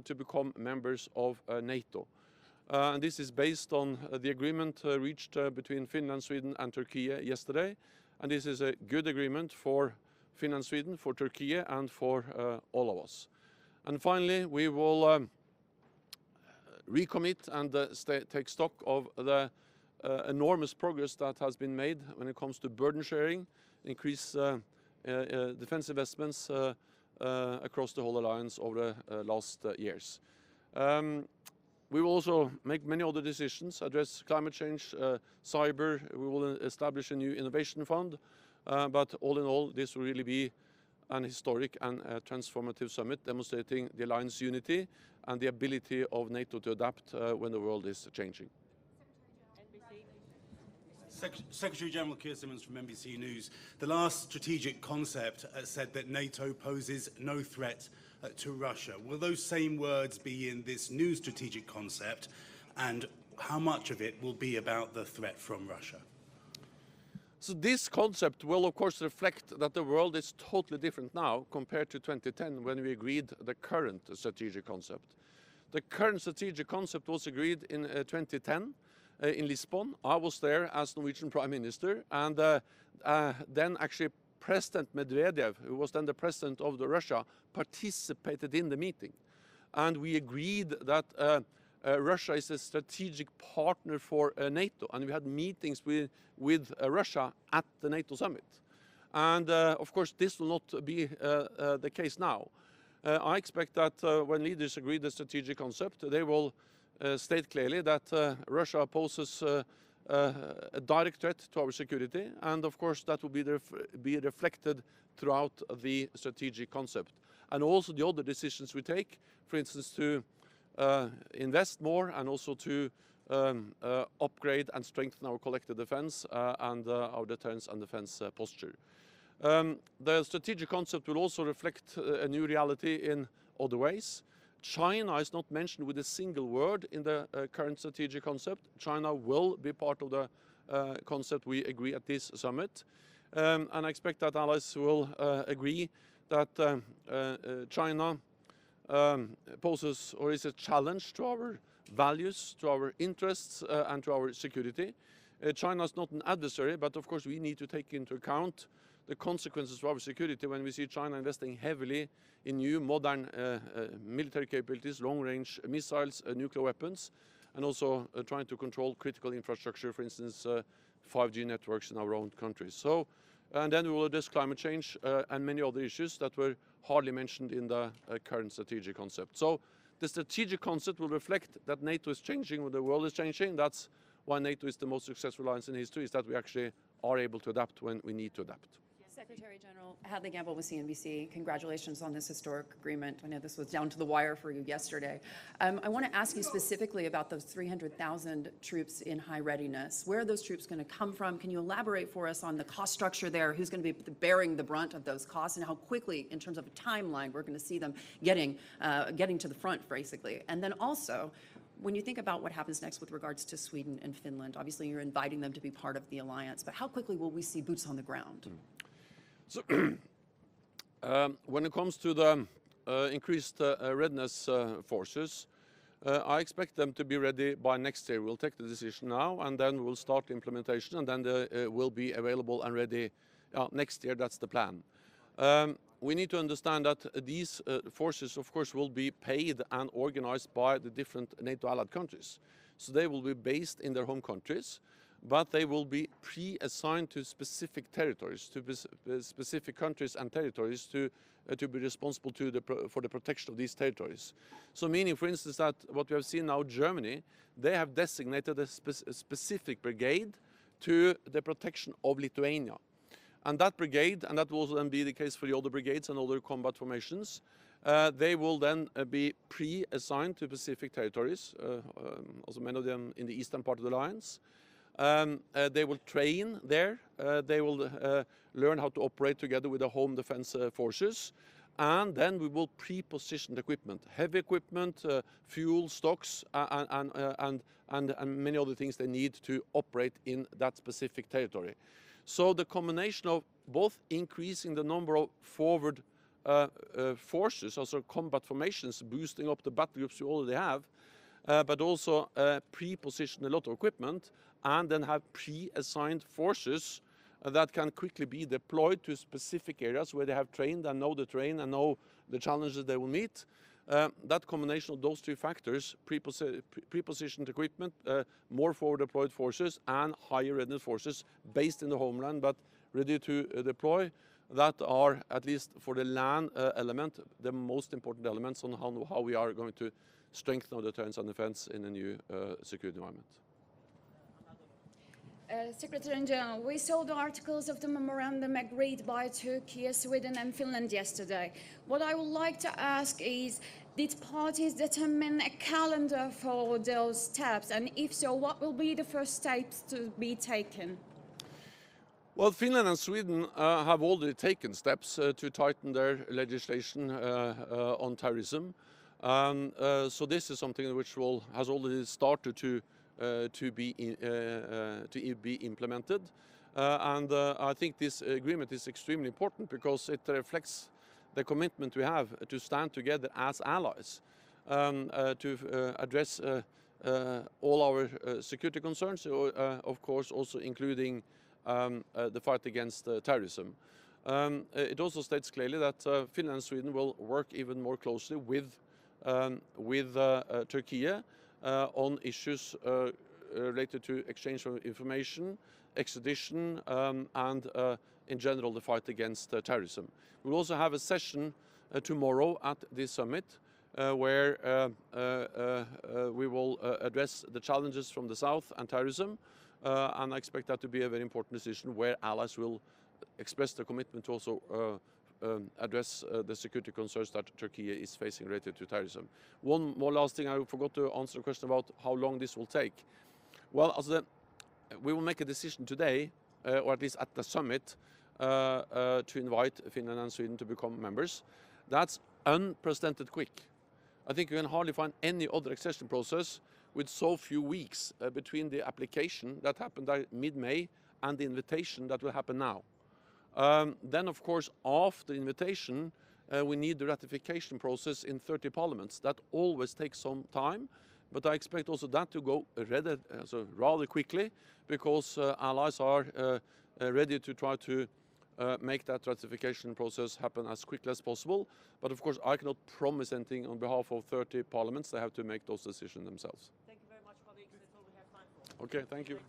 to become members of NATO. And this is based on the agreement reached between Finland, Sweden and Turkey yesterday. And this is a good agreement for Finland, Sweden, for Turkey and for all of us. And finally, we will recommit and take stock of the enormous progress that has been made when it comes to burden sharing, increase defense investments across the whole alliance over the last years. We will also make many other decisions, address climate change, cyber. We will establish a new innovation fund. But all in all, this will really be an historic and transformative summit demonstrating the alliance unity and the ability of NATO to adapt when the world is changing. Secretary General Keir Simmons from NBC News. The last strategic concept said that NATO poses no threat to Russia. Will those same words be in this new strategic concept, and how much of it will be about the threat from Russia? So this concept will of course reflect that the world is totally different now compared to 2010 when we agreed the current strategic concept. The current strategic concept was agreed in 2010 in Lisbon. I was there as Norwegian Prime Minister, and then actually President Medvedev, who was then the president of Russia, participated in the meeting. And we agreed that Russia is a strategic partner for NATO, and we had meetings with Russia at the NATO summit. And of course, this will not be the case now. I expect that when leaders agree the strategic concept, they will state clearly that Russia poses a direct threat to our security, and of course that will be reflected throughout the strategic concept. And also the other decisions we take, for instance, to invest more and also to upgrade and strengthen our collective defense and our deterrence and defense posture. The strategic concept will also reflect a new reality in other ways. China is not mentioned with a single word in the current strategic concept. China will be part of the concept we agree at this summit. And I expect that allies will agree that China poses or is a challenge to our values, to our interests and to our security. China is not an adversary, but of course we need to take into account the consequences for our security when we see China investing heavily in new modern military capabilities, long-range missiles, nuclear weapons, and also trying to control critical infrastructure, for instance, 5G networks in our own countries. So, and then we will address climate change and many other issues that were hardly mentioned in the current strategic concept. So the strategic concept will reflect that NATO is changing when the world is changing. That's why NATO is the most successful alliance in history, is that we actually are able to adapt when we need to adapt. Secretary General Hadley Gamble with CNBC. Congratulations on this historic agreement. I know this was down to the wire for you yesterday. I want to ask you specifically about those 300,000 troops in high readiness. Where are those troops going to come from? Can you elaborate for us on the cost structure there? Who's going to be bearing the brunt of those costs, and how quickly, in terms of a timeline, we're going to see them getting to the front, basically? And then also, when you think about what happens next with regards to Sweden and Finland, obviously you're inviting them to be part of the alliance, but how quickly will we see boots on the ground? So, when it comes to the increased readiness forces, I expect them to be ready by next year. We'll take the decision now, and then we'll start implementation, and then they will be available and ready next year. That's the plan. We need to understand that these forces, of course, will be paid and organized by the different NATO allied countries. So they will be based in their home countries, but they will be pre-assigned to specific territories, to specific countries and territories to be responsible for the protection of these territories. So meaning, for instance, that what we have seen now, Germany, they have designated a specific brigade to the protection of Lithuania. And that brigade, and that will then be the case for the other brigades and other combat formations, they will then be pre-assigned to specific territories, also many of them in the eastern part of the alliance. They will train there, they will learn how to operate together with the home defense forces, and then we will pre-position the equipment, heavy equipment, fuel stocks, and many other things they need to operate in that specific territory. So the combination of both increasing the number of forward forces, also combat formations, boosting up the battle groups we already have, but also pre-position a lot of equipment and then have pre-assigned forces that can quickly be deployed to specific areas where they have trained and know the terrain and know the challenges they will meet. That combination of those two factors, pre-positioned equipment, more forward deployed forces and higher readiness forces based in the homeland but ready to deploy, that are, at least for the land element, the most important elements on how we are going to strengthen our deterrence and defense in a new security environment. Secretary General, we saw the articles of the memorandum agreed by Turkey, Sweden and Finland yesterday. What I would like to ask is, did parties determine a calendar for those steps? And if so, what will be the first steps to be taken? Well, Finland and Sweden have already taken steps to tighten their legislation on terrorism. So this is something which has already started to be implemented, and I think this agreement is extremely important because it reflects the commitment we have to stand together as allies to address all our security concerns, of course also including the fight against terrorism. It also states clearly that Finland and Sweden will work even more closely with Turkey on issues related to exchange of information, extradition, and in general the fight against terrorism. We'll also have a session tomorrow at this summit where we will address the challenges from the south and terrorism, and I expect that to be a very important decision where allies will express their commitment to also address the security concerns that Turkey is facing related to terrorism. One more last thing, I forgot to answer the question about how long this will take. Well, we will make a decision today, or at least at the summit, to invite Finland and Sweden to become members. That's unprecedented quick. I think you can hardly find any other accession process with so few weeks between the application that happened mid-May and the invitation that will happen now. Then, of course, after the invitation, we need the ratification process in 30 parliaments. That always takes some time, but I expect also that to go rather quickly, because allies are ready to try to make that ratification process happen as quickly as possible. But of course, I cannot promise anything on behalf of 30 parliaments. They have to make those decisions themselves. Thank you very much, colleagues. That's all we have time for. Okay, thank you.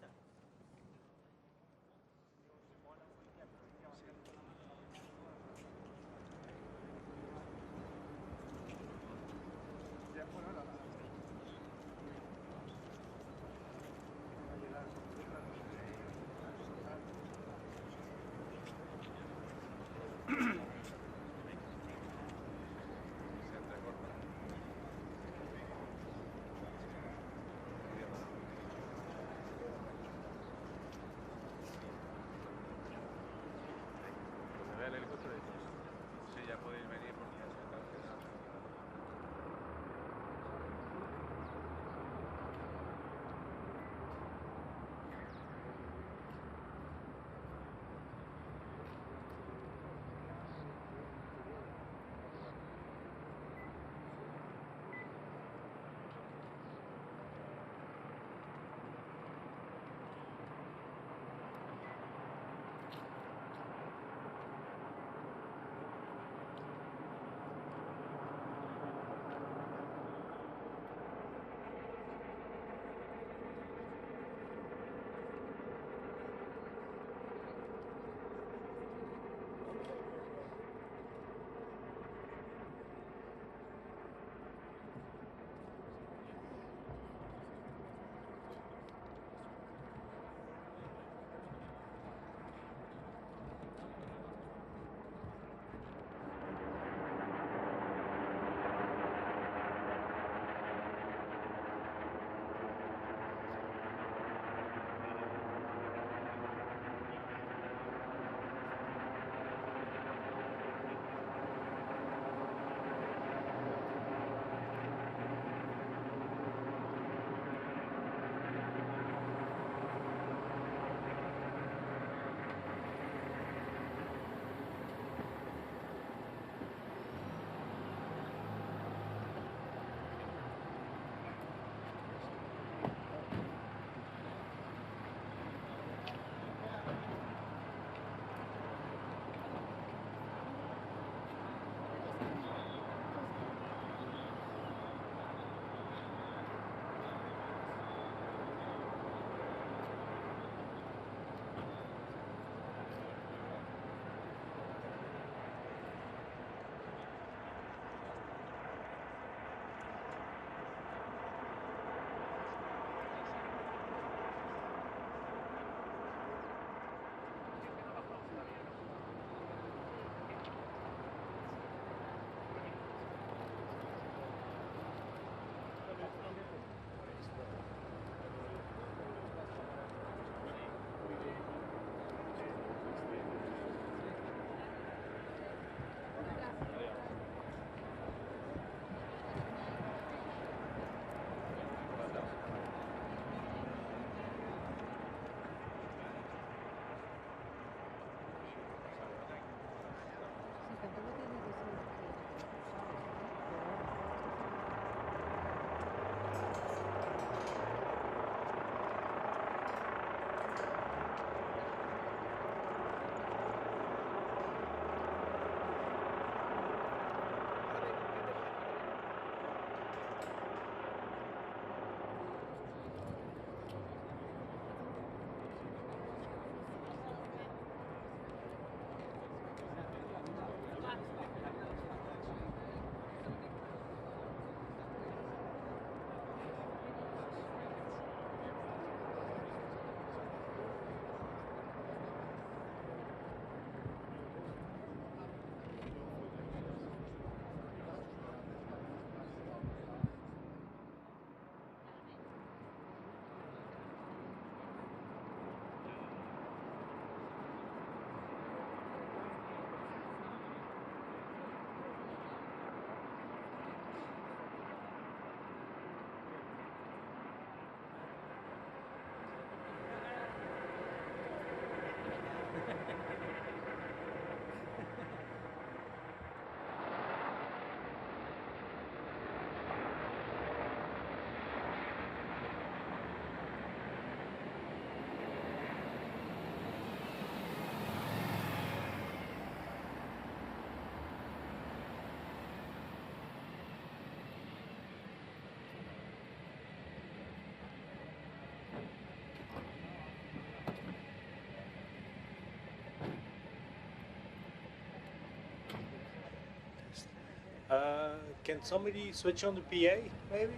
Can somebody switch on the PA, maybe?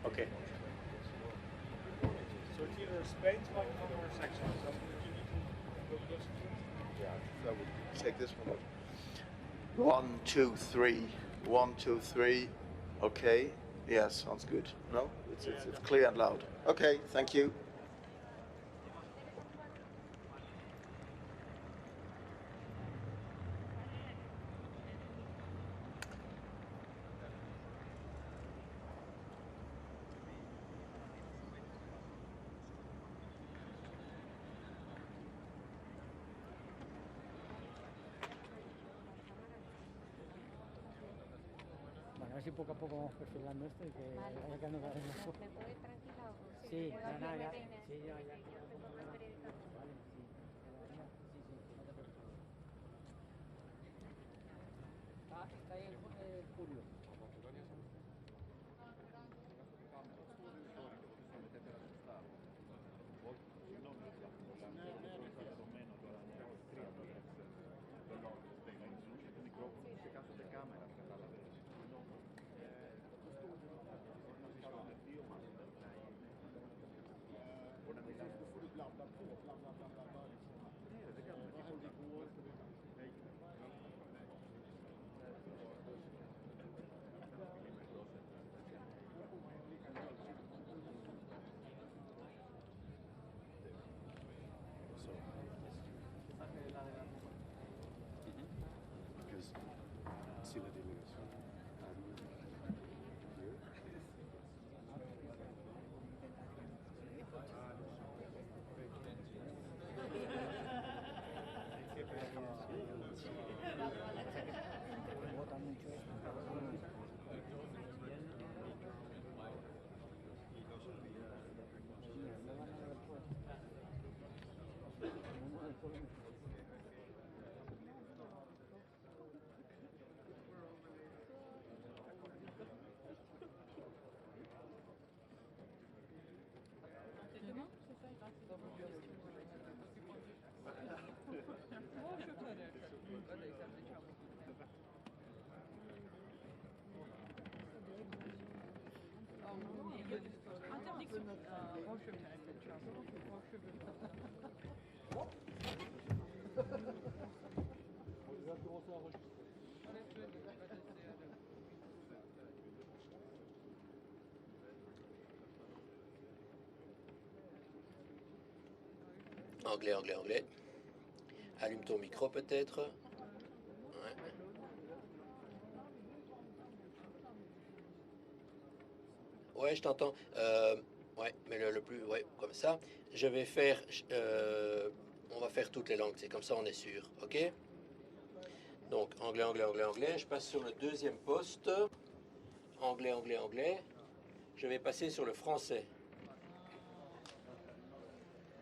Okay. So it's either Spain's microphone or Saxon. So Yeah, so we'll take this one. 1, 2, 3. 1, 2, 3. Okay. Yeah, sounds good. No? It's clear and loud. Okay, thank you. Bueno, a ver si poco a poco vamos perfilando esto y que vaya quedando cada vez mejor. ¿Me puedo ir tranquila o Sí, puedo nada, ya. irme Sí, ya. Yo tengo una periódica. Vale, sí. No te preocupes. Está ahí Julio. Anglais, anglais, anglais. Allume ton micro peut-être. Ouais. Ouais, je t'entends. Ouais, mais le plus, ouais, comme ça. Je vais faire, on va faire toutes les langues. C'est comme ça, on est sûr, ok? Donc anglais, anglais, anglais, anglais. Je passe sur le deuxième poste. Anglais, anglais, anglais. Je vais passer sur le français.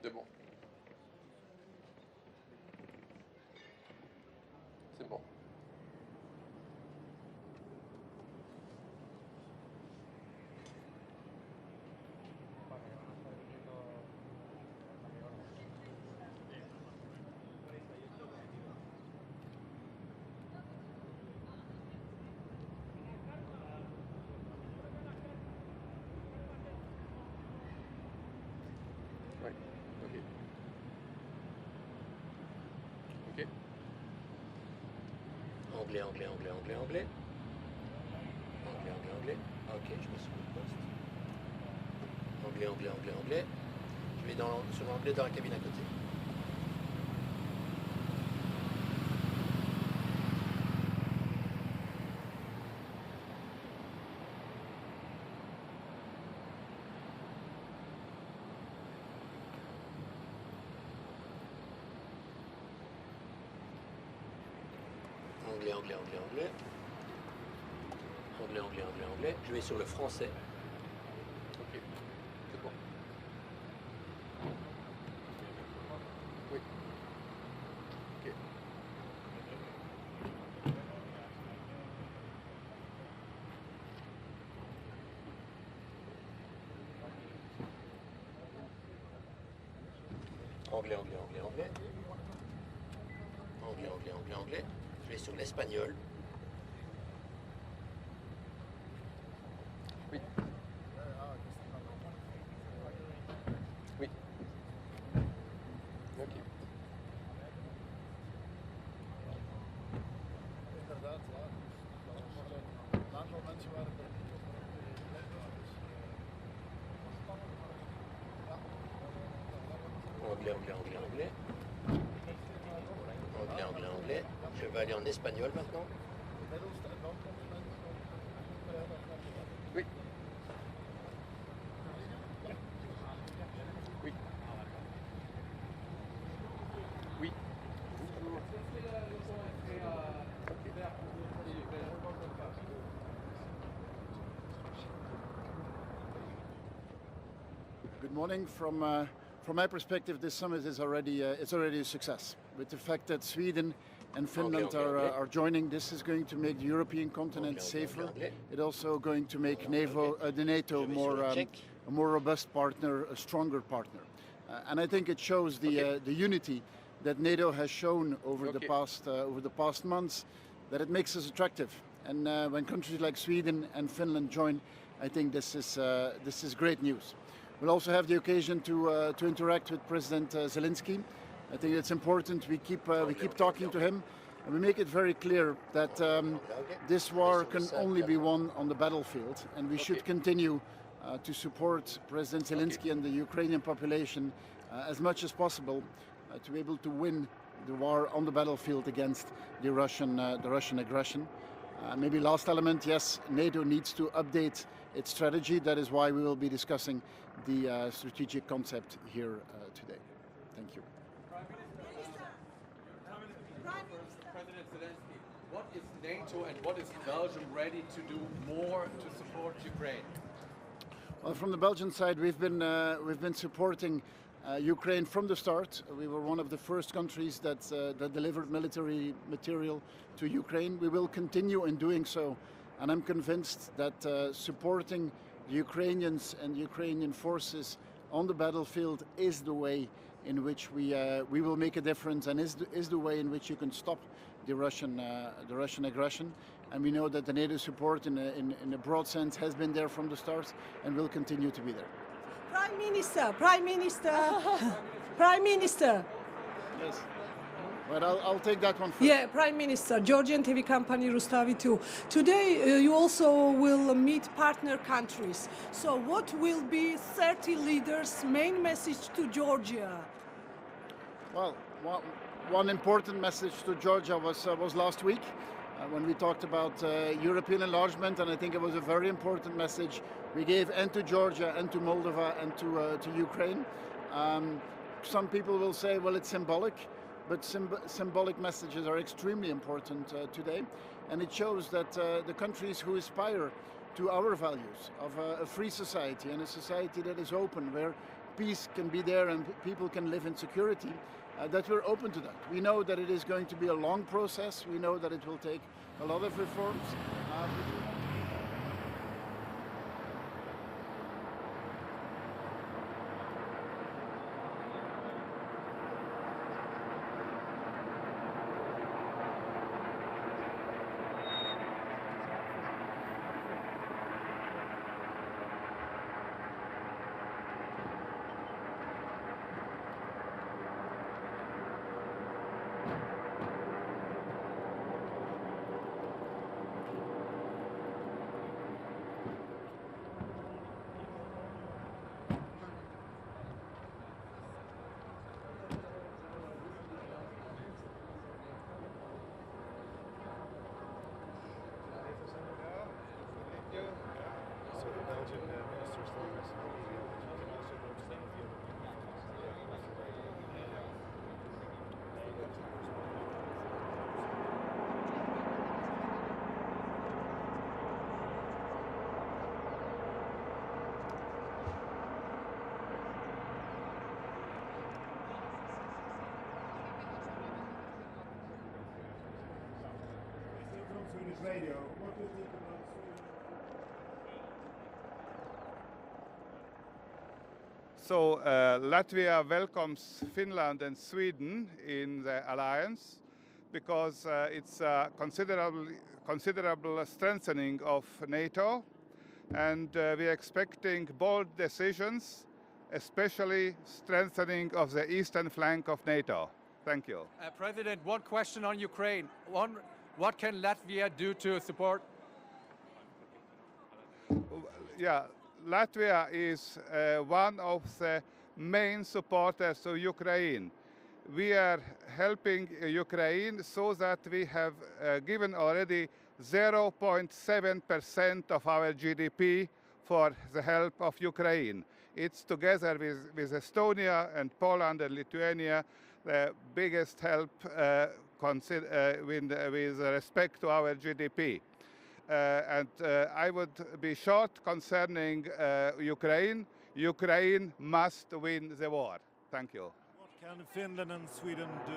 C'est bon. C'est bon. Ouais, ok. Ok. Anglais, anglais, anglais, anglais, anglais. Anglais, anglais, anglais. Ok, je passe sur le poste. Anglais, anglais, anglais, anglais. Je vais sur l'anglais dans la cabine à côté. Anglais, anglais, anglais, anglais. Anglais, anglais, anglais, anglais. Je vais sur le français. Ok. C'est bon. Oui. Ok. Anglais, anglais, anglais, anglais. Anglais, anglais, anglais, anglais. Je vais sur l'espagnol. Oui. Oui. Ok. Anglais. Anglais. Je vais aller en espagnol maintenant. Oui. Oui. Oui. Good morning. From my perspective, this summit is already it's already a success. With the fact that Sweden and Finland are joining, this is going to make the European continent safer. It's also going to make the NATO more a more robust partner, a stronger partner. And I think it shows the unity that NATO has shown over the past months, that it makes us attractive. And when countries like Sweden and Finland join, I think this is great news. We'll also have the occasion to interact with President Zelenski. I think it's important we keep talking to him, and we make it very clear that this war can only be won on the battlefield, and we should continue to support President Zelenski and the Ukrainian population as much as possible to be able to win the war on the battlefield against the Russian aggression. Maybe last element, yes, NATO needs to update its strategy. That is why we will be discussing the strategic concept here today. Thank you. President Zelensky, what is NATO and what is Belgium ready to do more to support Ukraine? Well, from the Belgian side, we've been supporting Ukraine from the start. We were one of the first countries that delivered military material to Ukraine. We will continue in doing so, and I'm convinced that supporting the Ukrainians and Ukrainian forces on the battlefield is the way in which we will make a difference, and is the way in which you can stop the Russian aggression. And we know that the NATO support in a broad sense has been there from the start and will continue to be there. Prime Minister, Prime Minister. Yes. But I'll take that one first. Yeah, Prime Minister, Georgian TV company Rustavi too. Today you also will meet partner countries. So what will be 30 leaders' main message to Georgia? Well, one important message to Georgia was last week when we talked about European enlargement, and I think it was a very important message we gave, and to Georgia and to Moldova and to Ukraine. Some people will say, well, it's symbolic. But symbolic messages are extremely important today, and it shows that the countries who aspire to our values of a free society and a society that is open, where peace can be there and people can live in security, that we're open to that. We know that it is going to be a long process. We know that it will take a lot of reforms. Radio. What do you think about Sweden? So Latvia welcomes Finland and Sweden in the alliance because it's a considerable strengthening of NATO. and we're expecting bold decisions, especially strengthening of the eastern flank of NATO. Thank you. President, one question on Ukraine. What can Latvia do to support? Yeah, Latvia is one of the main supporters of Ukraine. We are helping Ukraine so that we have given already 0.7% of our GDP for the help of Ukraine. It's together with Estonia and Poland and Lithuania the biggest help with respect to our GDP. And I would be short concerning Ukraine. Ukraine must win the war. Thank you. What can Finland and Sweden do?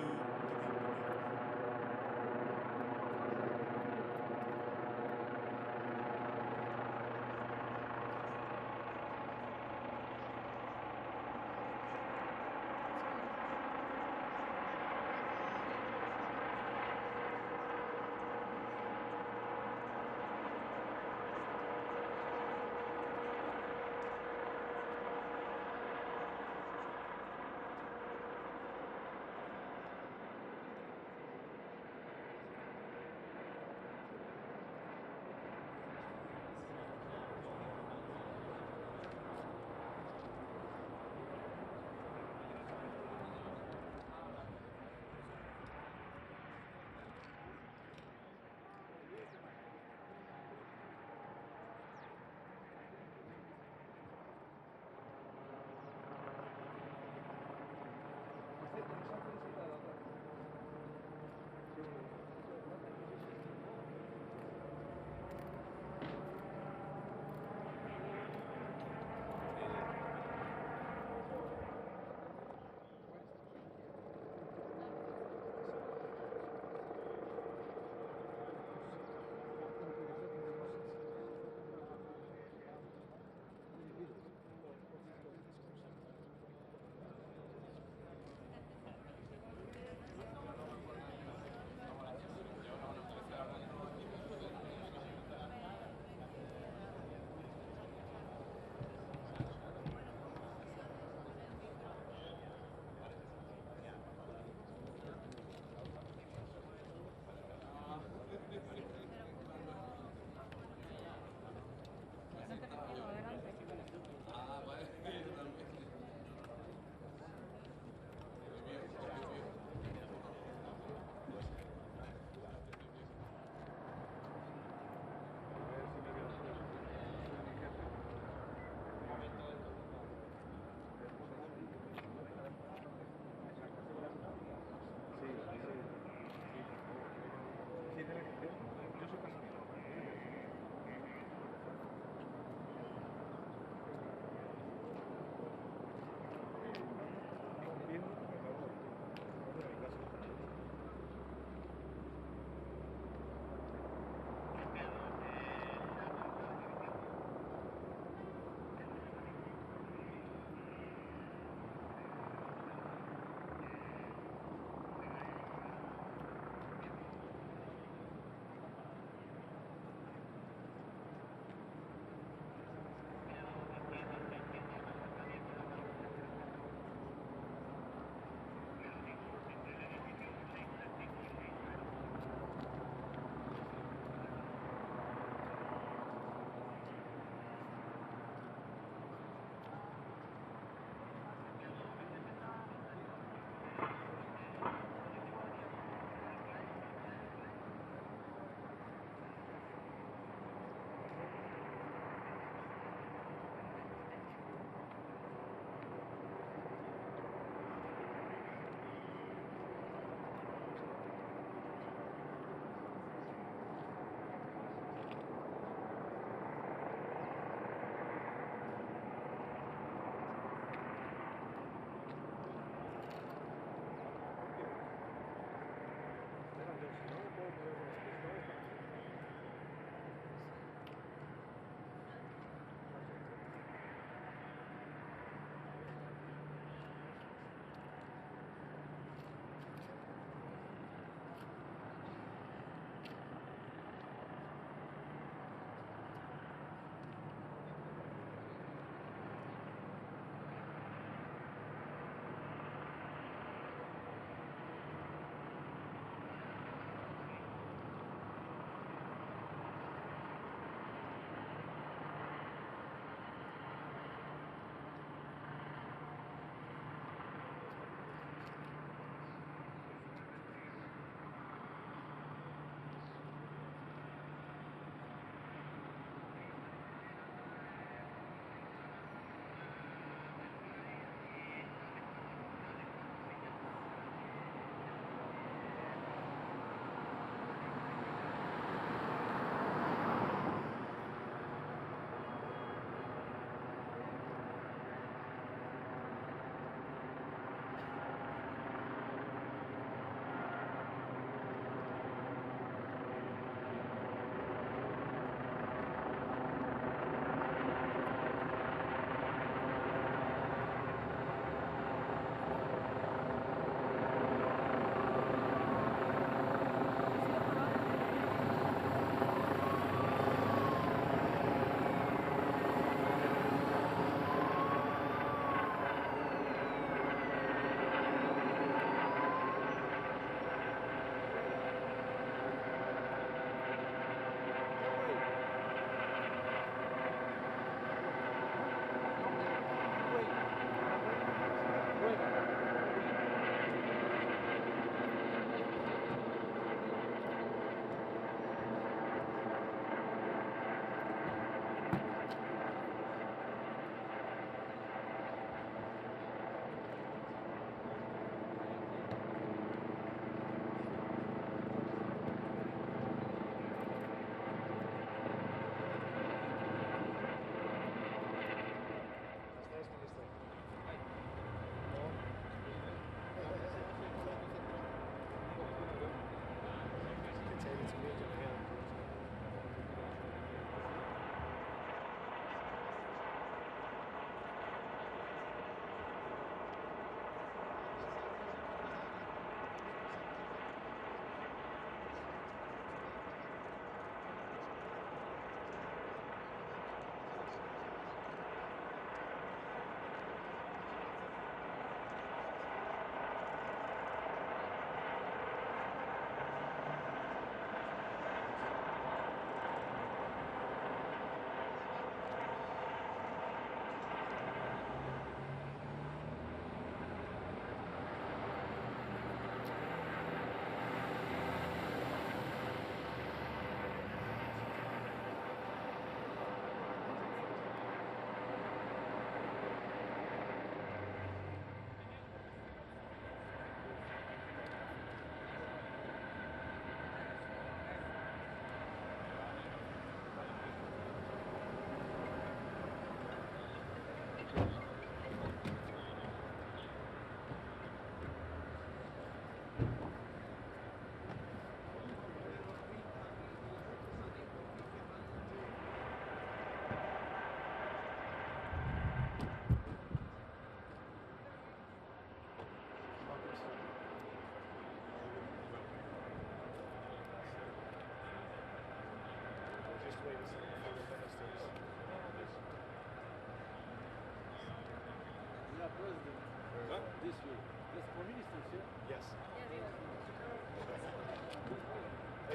This way. Yes, for ministers, yeah? Yes.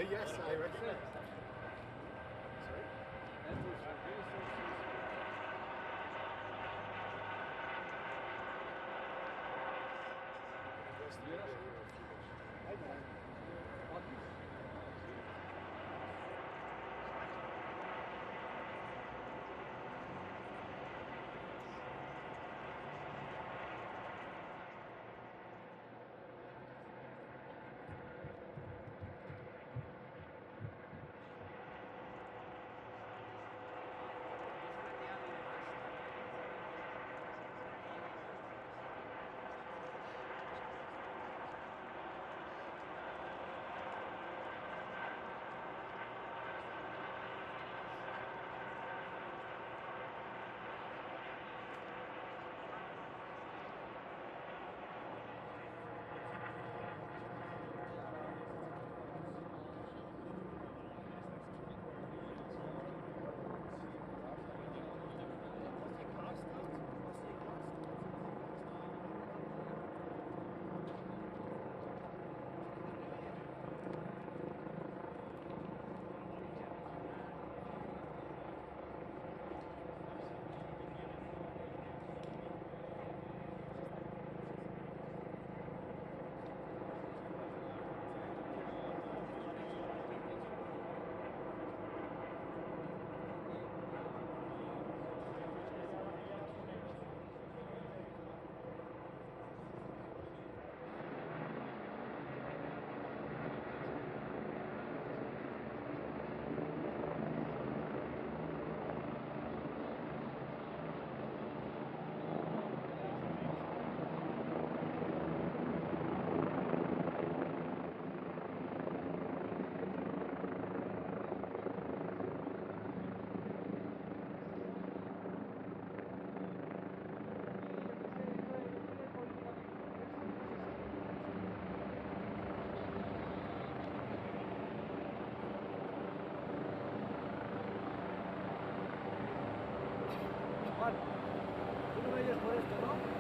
Yes, I recognize. Sorry? That was for ministers. Tú no vayas por esto, ¿no?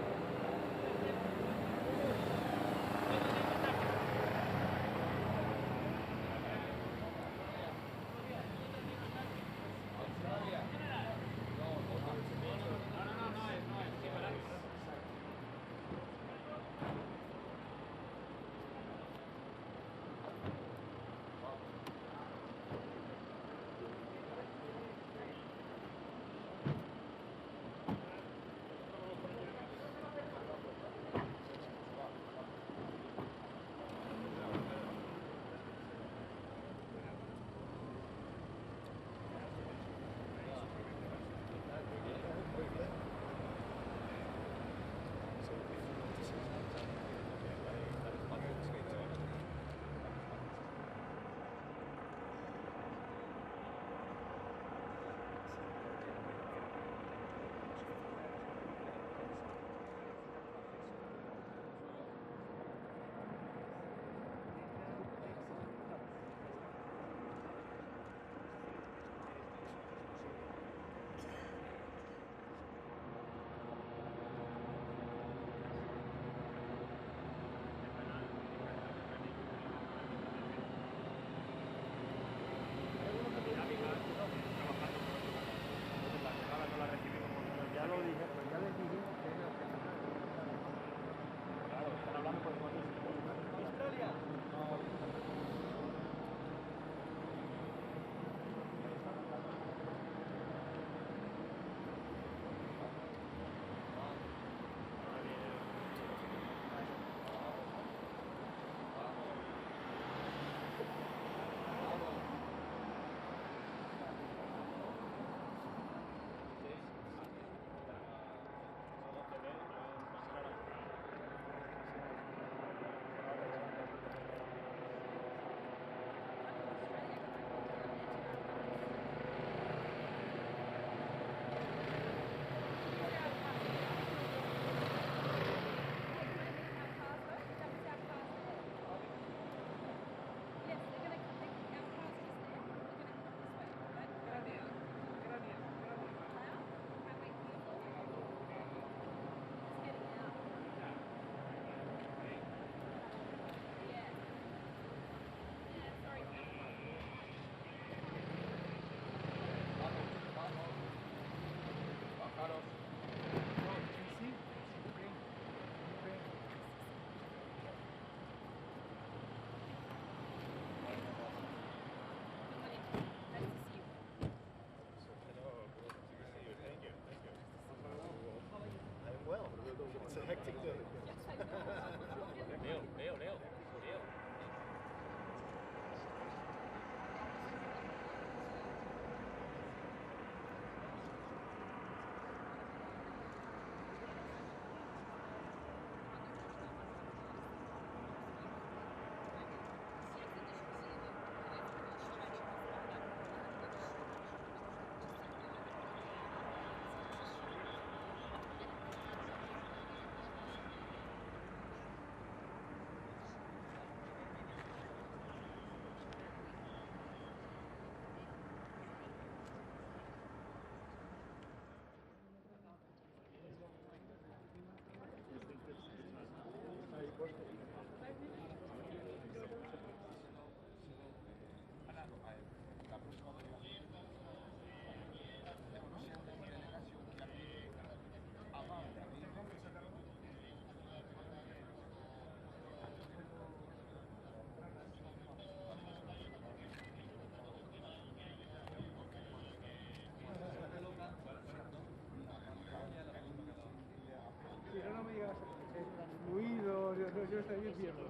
Fluido, yo estoy bien viendo.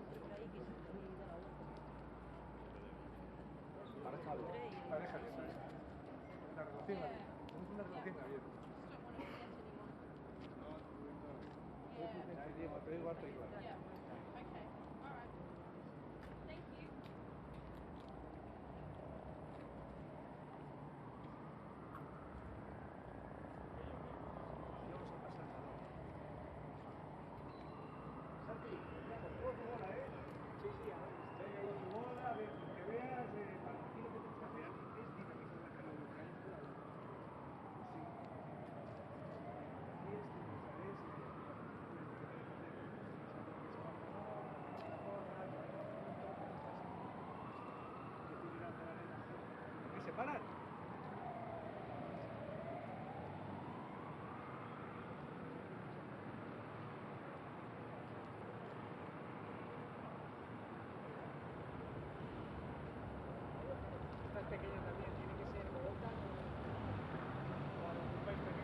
Parejalo, parejalo. La relación abierta. Tenemos una relación abierta. Pero igual está igual. Parar. Estas pequeñas también tienen que ser OTAN o algún país pequeño.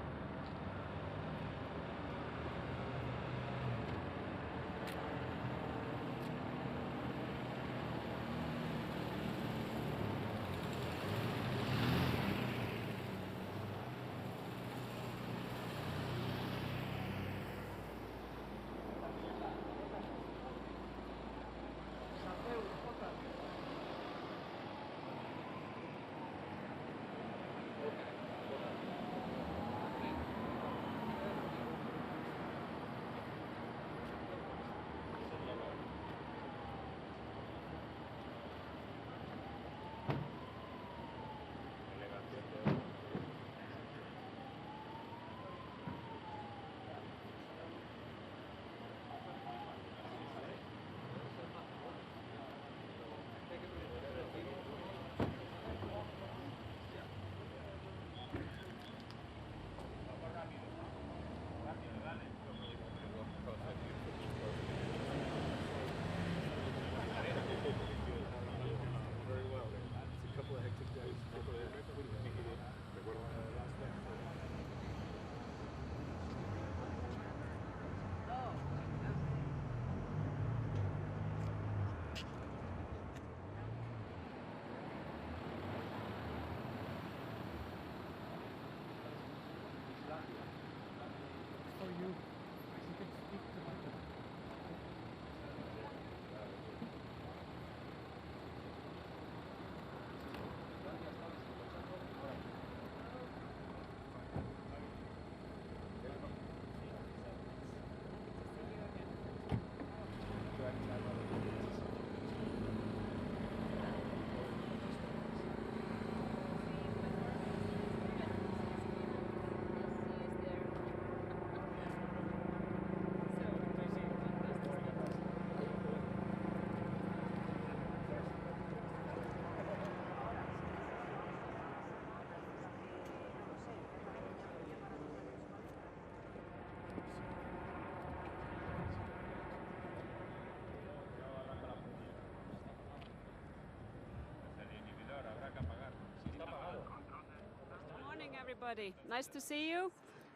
Everybody, nice to see you.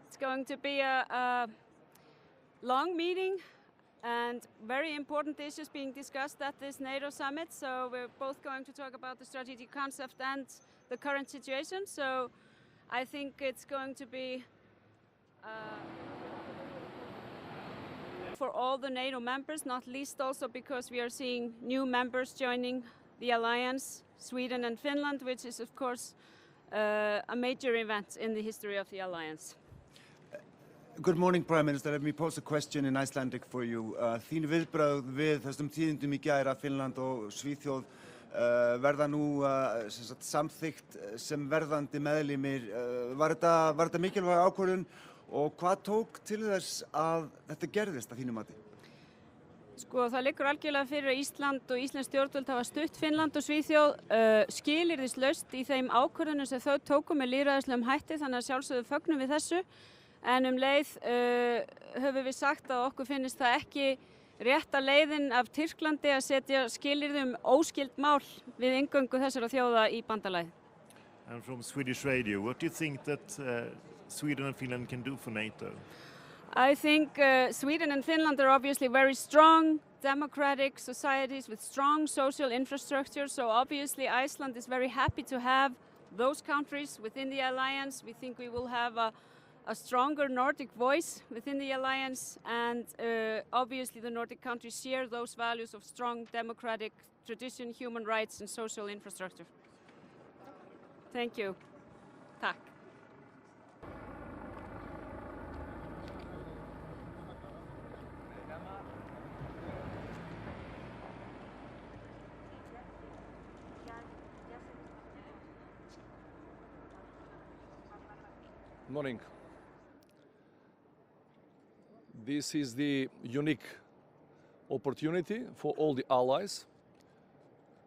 It's going to be a long meeting and very important issues being discussed at this NATO summit. So we're both going to talk about the strategic concept and the current situation. So I think it's going to be for all the NATO members, not least also because we are seeing new members joining the alliance, Sweden and Finland, which is of course a major event in the history of the alliance. Good morning, Prime Minister. Let me pose a question in Icelandic for you. Þín viðbrögð við þessum tíðindum í gær að Finnland og Svíþjóð verða nú samþykkt sem verðandi meðlimir. Var þetta mikilvæg ákvörðun og hvað tók til þess að þetta gerðist að þínu mati? Sko, það liggur algjörlega fyrir að Ísland og Íslands stjórnvöld hafa stutt Finnland og Svíþjóð skilyrðislaust í þeim ákvörðunum sem þau tóku með lýðræðislegum hætti, þannig að sjálfsögðu fögnum við þessu. En leið höfum við sagt að okkur finnist það ekki rétta leiðin af Tyrklandi að setja skilyrði óskild mál við inngöngu þessara þjóða í bandalagið. And from Swedish radio, what do you think that Sweden and Finland can do for NATO? I think Sweden and Finland are obviously very strong democratic societies with strong social infrastructure. So obviously Iceland is very happy to have those countries within the alliance. We think we will have a stronger Nordic voice within the alliance, and obviously the Nordic countries share those values of strong democratic tradition, human rights and social infrastructure. Thank you. Tack. Morning. This is the unique opportunity for all the allies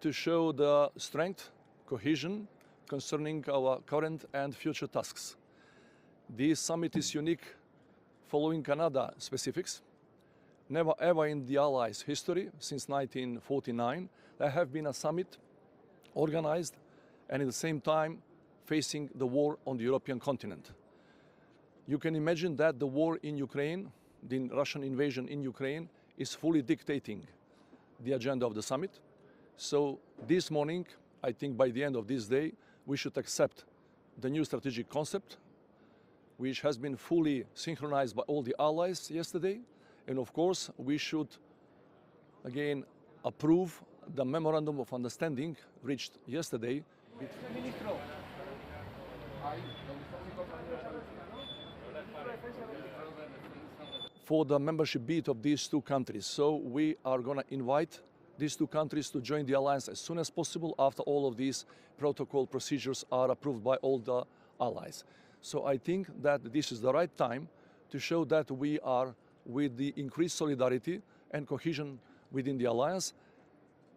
to show the strength, cohesion concerning our current and future tasks. This summit is unique following Canada specifics. Never ever in the allies' history since 1949 there have been a summit organized and at the same time facing the war on the European continent. You can imagine that the war in Ukraine, the Russian invasion in Ukraine, is fully dictating the agenda of the summit. So this morning, I think by the end of this day, we should accept the new strategic concept, which has been fully synchronized by all the allies yesterday. And of course, we should again approve the memorandum of understanding reached yesterday. For the membership bid of these two countries. So we are going to invite these two countries to join the alliance as soon as possible after all of these protocol procedures are approved by all the allies. So I think that this is the right time to show that we are with the increased solidarity and cohesion within the alliance.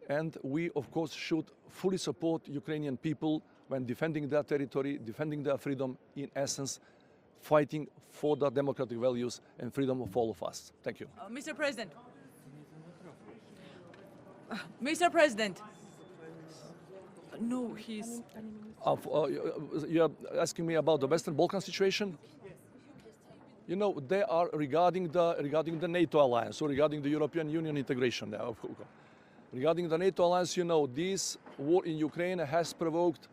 And we, of course, should fully support Ukrainian people when defending their territory, defending their freedom, in essence, fighting for the democratic values and freedom of all of us. Thank you. Mr. President. Mr. President. No, he's... You're asking me about the Western Balkan situation? You know, they are regarding the NATO alliance, or regarding the European Union integration. Regarding the NATO alliance, you know, this war in Ukraine has provoked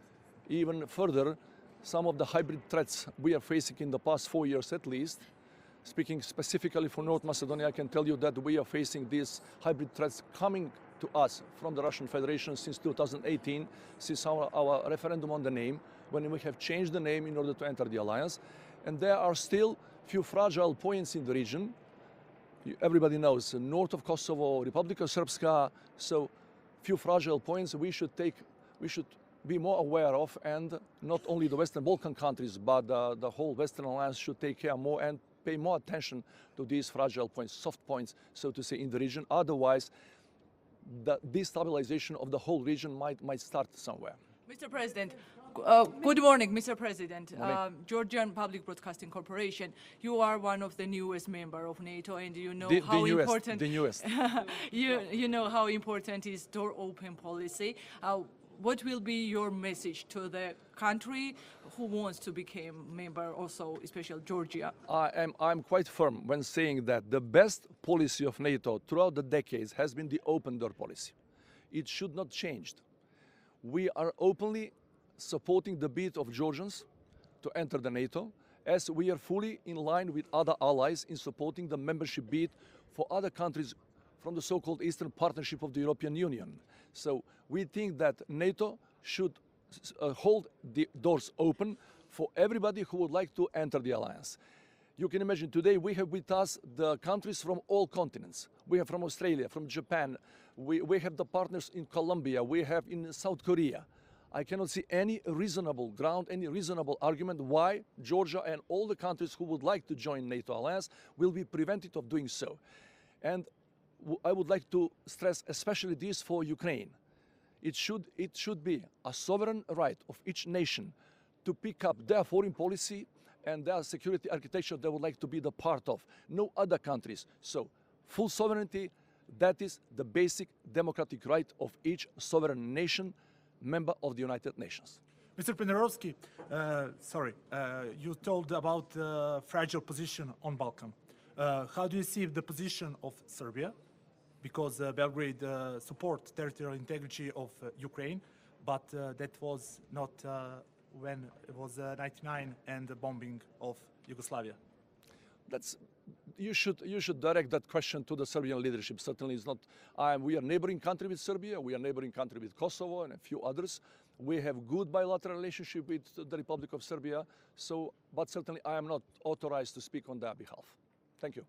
even further some of the hybrid threats we are facing in the past 4 years at least. Speaking specifically for North Macedonia, I can tell you that we are facing these hybrid threats coming to us from the Russian Federation since 2018, since our referendum on the name, when we have changed the name in order to enter the alliance. And there are still few fragile points in the region. Everybody knows, north of Kosovo, Republika Srpska, so few fragile points we should be more aware of, and not only the Western Balkan countries, but the whole Western Alliance should take care more and pay more attention to these fragile points, soft points, so to say, in the region. Otherwise, the destabilization of the whole region might start somewhere. Mr. President, good morning, Mr. President. Georgian Public Broadcasting Corporation, you are one of the newest members of NATO, and you know how important the newest. you know how important is door open policy. what will be your message to the country who wants to become member, also especially Georgia? I'm quite firm when saying that the best policy of NATO throughout the decades has been the open door policy. It should not change. We are openly supporting the bid of Georgians to enter the NATO, as we are fully in line with other allies in supporting the membership bid for other countries from the so-called Eastern Partnership of the European Union. So we think that NATO should hold the doors open for everybody who would like to enter the alliance. You can imagine today we have with us the countries from all continents. We have from Australia, from Japan, we have the partners in Colombia, we have in South Korea. I cannot see any reasonable ground, any reasonable argument why Georgia and all the countries who would like to join NATO alliance will be prevented of doing so. And I would like to stress especially this for Ukraine. It should be a sovereign right of each nation to pick up their foreign policy and their security architecture they would like to be the part of. No other countries. So full sovereignty, that is the basic democratic right of each sovereign nation, member of the United Nations. Mr. Penderovsky, you told about the fragile position on Balkan. How do you see the position of Serbia? Because Belgrade supports territorial integrity of Ukraine, but that was not when it was 99 and the bombing of Yugoslavia. You should direct that question to the Serbian leadership. Certainly, it's not. We are neighboring country with Serbia. We are neighboring country with Kosovo and a few others. We have good bilateral relationship with the Republic of Serbia. So, but certainly, I am not authorized to speak on their behalf. Thank you.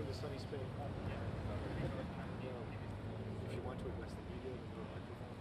the sunny Spain. If you want to address the media, then go microphone.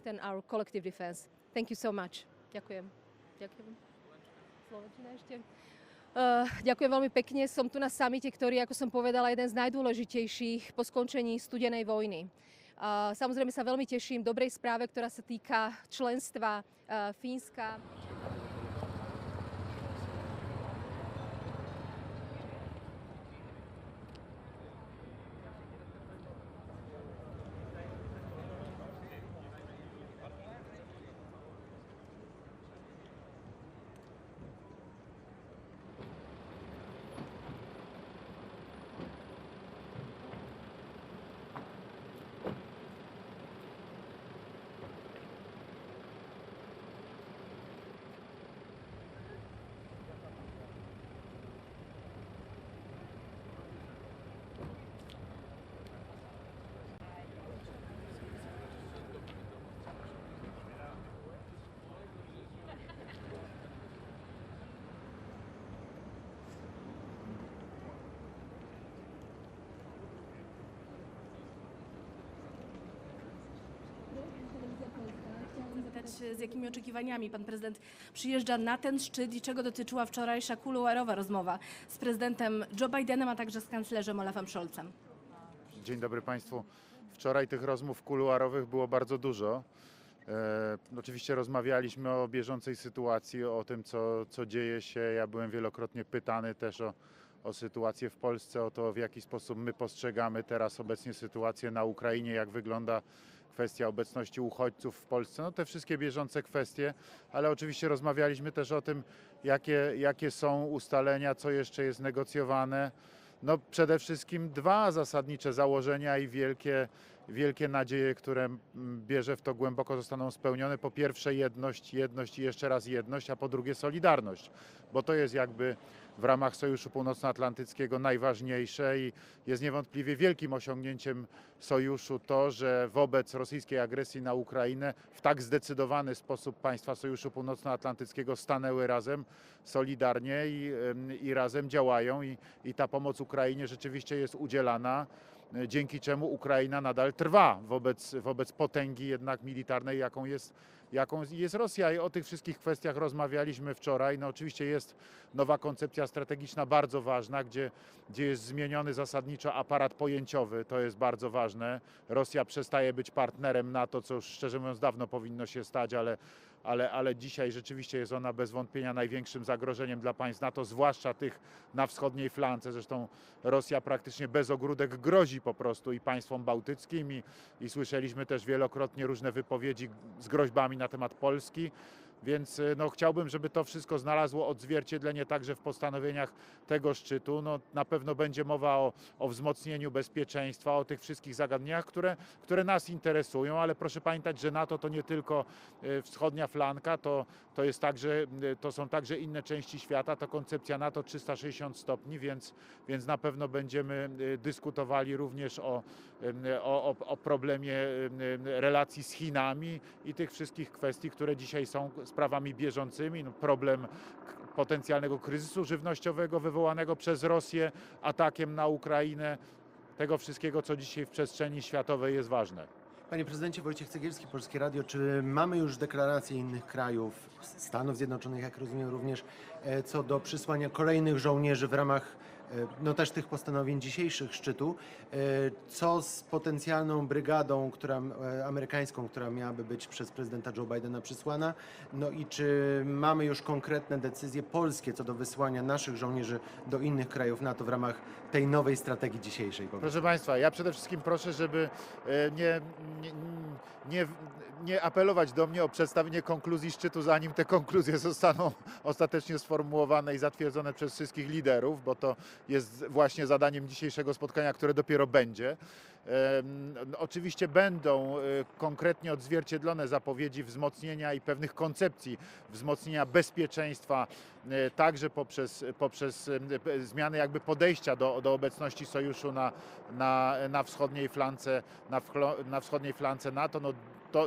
strengthen our collective defense. Thank you so much. Ďakujem. Ďakujem. Slovenčina ešte. Ďakujem veľmi pekne. Som tu na samite, ktorý, ako som povedala, jeden z najdôležitejších po skončení studenej vojny. Samozrejme sa veľmi teším dobrej správe, ktorá sa týka členstva Fínska. Z jakimi oczekiwaniami pan prezydent przyjeżdża na ten szczyt i czego dotyczyła wczorajsza kuluarowa rozmowa z prezydentem Joe Bidenem, a także z kanclerzem Olafem Scholzem? Dzień dobry Państwu. Wczoraj tych rozmów kuluarowych było bardzo dużo. Oczywiście rozmawialiśmy o bieżącej sytuacji, o tym, co dzieje się. Ja byłem wielokrotnie pytany też o sytuację w Polsce, o to, w jaki sposób my postrzegamy teraz obecnie sytuację na Ukrainie, jak wygląda kwestia obecności uchodźców w Polsce, no te wszystkie bieżące kwestie, ale oczywiście rozmawialiśmy też o tym, jakie są ustalenia, co jeszcze jest negocjowane. No przede wszystkim dwa zasadnicze założenia i wielkie nadzieje, które bierze w to głęboko, zostaną spełnione. Po pierwsze jedność i jeszcze raz jedność, a po drugie solidarność, bo to jest jakby w ramach Sojuszu Północnoatlantyckiego najważniejsze i jest niewątpliwie wielkim osiągnięciem Sojuszu to, że wobec rosyjskiej agresji na Ukrainę w tak zdecydowany sposób państwa Sojuszu Północnoatlantyckiego stanęły razem, solidarnie i razem działają i ta pomoc Ukrainie rzeczywiście jest udzielana, dzięki czemu Ukraina nadal trwa wobec potęgi jednak militarnej, jaką jest Rosja. I o tych wszystkich kwestiach rozmawialiśmy wczoraj. No oczywiście jest nowa koncepcja strategiczna bardzo ważna, gdzie jest zmieniony zasadniczo aparat pojęciowy. To jest bardzo ważne. Rosja przestaje być partnerem NATO, co już szczerze mówiąc dawno powinno się stać, ale dzisiaj rzeczywiście jest ona bez wątpienia największym zagrożeniem dla państw NATO, zwłaszcza tych na wschodniej flance. Zresztą Rosja praktycznie bez ogródek grozi po prostu i państwom bałtyckim i słyszeliśmy też wielokrotnie różne wypowiedzi z groźbami na temat Polski. Więc no, chciałbym, żeby to wszystko znalazło odzwierciedlenie także w postanowieniach tego szczytu. No, na pewno będzie mowa o wzmocnieniu bezpieczeństwa, o tych wszystkich zagadnieniach, które nas interesują, ale proszę pamiętać, że NATO to nie tylko wschodnia flanka, to są także inne części świata, to koncepcja NATO 360 stopni, więc na pewno będziemy dyskutowali również o problemie relacji z Chinami i tych wszystkich kwestii, które dzisiaj są sprawami bieżącymi. No, problem potencjalnego kryzysu żywnościowego wywołanego przez Rosję, atakiem na Ukrainę, tego wszystkiego, co dzisiaj w przestrzeni światowej jest ważne. Panie prezydencie, Wojciech Cegielski, Polskie Radio. Czy mamy już deklaracje innych krajów, Stanów Zjednoczonych, jak rozumiem również, co do przysłania kolejnych żołnierzy w ramach no też tych postanowień dzisiejszych szczytu, co z potencjalną brygadą amerykańską, która miałaby być przez prezydenta Joe Bidena przysłana, no i czy mamy już konkretne decyzje polskie co do wysłania naszych żołnierzy do innych krajów NATO w ramach tej nowej strategii dzisiejszej? Proszę Państwa, ja przede wszystkim proszę, żeby nie apelować do mnie o przedstawienie konkluzji szczytu, zanim te konkluzje zostaną ostatecznie sformułowane i zatwierdzone przez wszystkich liderów, bo to jest właśnie zadaniem dzisiejszego spotkania, które dopiero będzie. Oczywiście będą konkretnie odzwierciedlone zapowiedzi wzmocnienia i pewnych koncepcji wzmocnienia bezpieczeństwa, także poprzez zmiany jakby podejścia do obecności sojuszu na wschodniej flance NATO. No,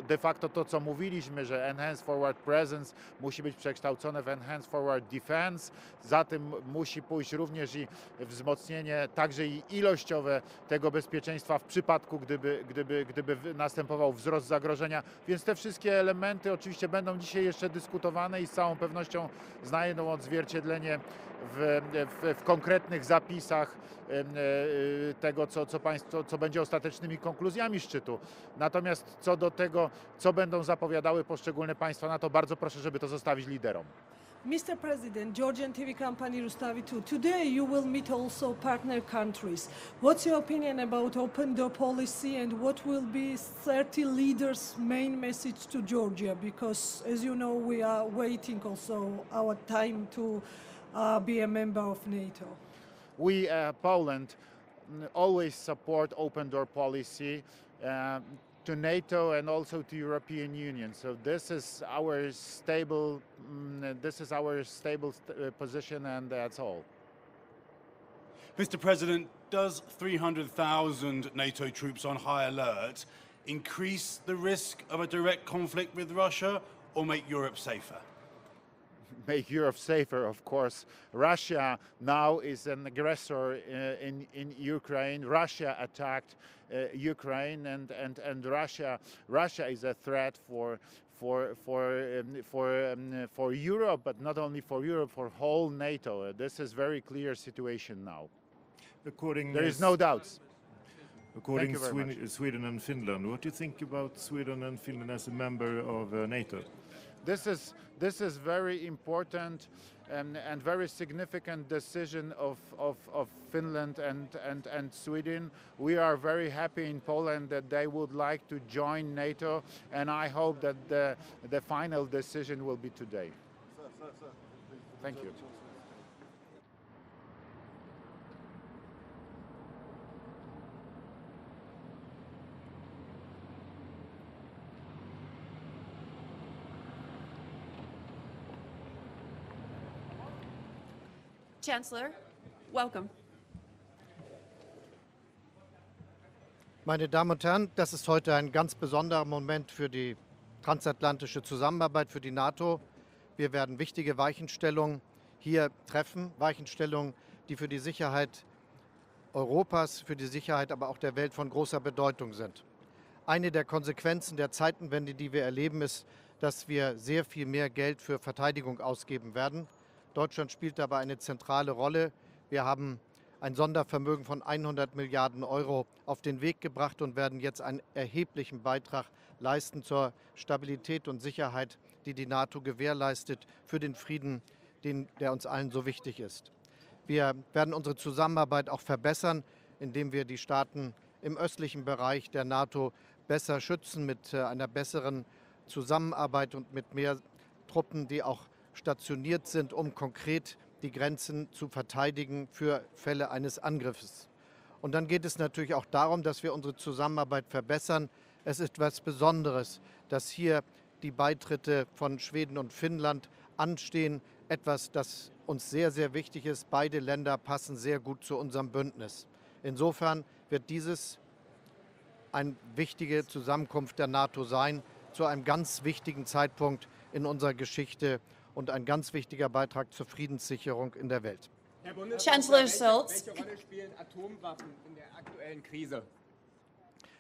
de facto to, co mówiliśmy, że Enhanced Forward Presence musi być przekształcone w Enhanced Forward Defense. Za tym musi pójść również i wzmocnienie, także i ilościowe tego bezpieczeństwa w przypadku, gdyby następował wzrost zagrożenia. Więc te wszystkie elementy oczywiście będą dzisiaj jeszcze dyskutowane i z całą pewnością znajdą odzwierciedlenie w konkretnych zapisach tego, co będzie ostatecznymi konkluzjami szczytu. Natomiast co do tego, co będą zapowiadały poszczególne państwa NATO, bardzo proszę, żeby to zostawić liderom. Mr. President, Georgian TV company Rustavi 2, today you will meet also partner countries. What's your opinion about open door policy and what will be 30 leaders' main message to Georgia? Because as you know, we are waiting also our time to be a member of NATO. We, Poland, always support open door policy to NATO and also to European Union. So this is our stable, position, and that's all. Mr. President, does 300,000 NATO troops on high alert increase the risk of a direct conflict with Russia or make Europe safer? Make Europe safer, of course. Russia now is an aggressor in Ukraine. Russia attacked Ukraine, and Russia is a threat for Europe, but not only for Europe, for whole NATO. This is very clear situation now. There is no doubt. According to Sweden and Finland, what do you think about Sweden and Finland as a member of NATO? This is very important and very significant decision of Finland and Sweden. We are very happy in Poland that they would like to join NATO, and I hope that the final decision will be today. Thank you. Chancellor, welcome. Meine Damen und Herren, das ist heute ein ganz besonderer Moment für die transatlantische Zusammenarbeit, für die NATO. Wir werden wichtige Weichenstellungen hier treffen, Weichenstellungen, die für die Sicherheit Europas, für die Sicherheit aber auch der Welt von großer Bedeutung sind. Eine der Konsequenzen der Zeitenwende, die wir erleben, ist, dass wir sehr viel mehr Geld für Verteidigung ausgeben werden. Deutschland spielt dabei eine zentrale Rolle. Wir haben ein Sondervermögen von 100 Milliarden Euro auf den Weg gebracht und werden jetzt einen erheblichen Beitrag leisten zur Stabilität und Sicherheit, die die NATO gewährleistet, für den Frieden, der uns allen so wichtig ist. Wir werden unsere Zusammenarbeit auch verbessern, indem wir die Staaten im östlichen Bereich der NATO besser schützen, mit einer besseren Zusammenarbeit und mit mehr Truppen, die auch stationiert sind, um konkret die Grenzen zu verteidigen für Fälle eines Angriffs. Und dann geht es natürlich auch darum, dass wir unsere Zusammenarbeit verbessern. Es ist etwas Besonderes, dass hier die Beitritte von Schweden und Finnland anstehen. Etwas, das uns sehr, sehr wichtig ist. Beide Länder passen sehr gut zu unserem Bündnis. Insofern wird dieses eine wichtige Zusammenkunft der NATO sein, zu einem ganz wichtigen Zeitpunkt in unserer Geschichte und ein ganz wichtiger Beitrag zur Friedenssicherung in der Welt. Chancellor Scholz. Welche Rolle spielen Atomwaffen in der aktuellen Krise?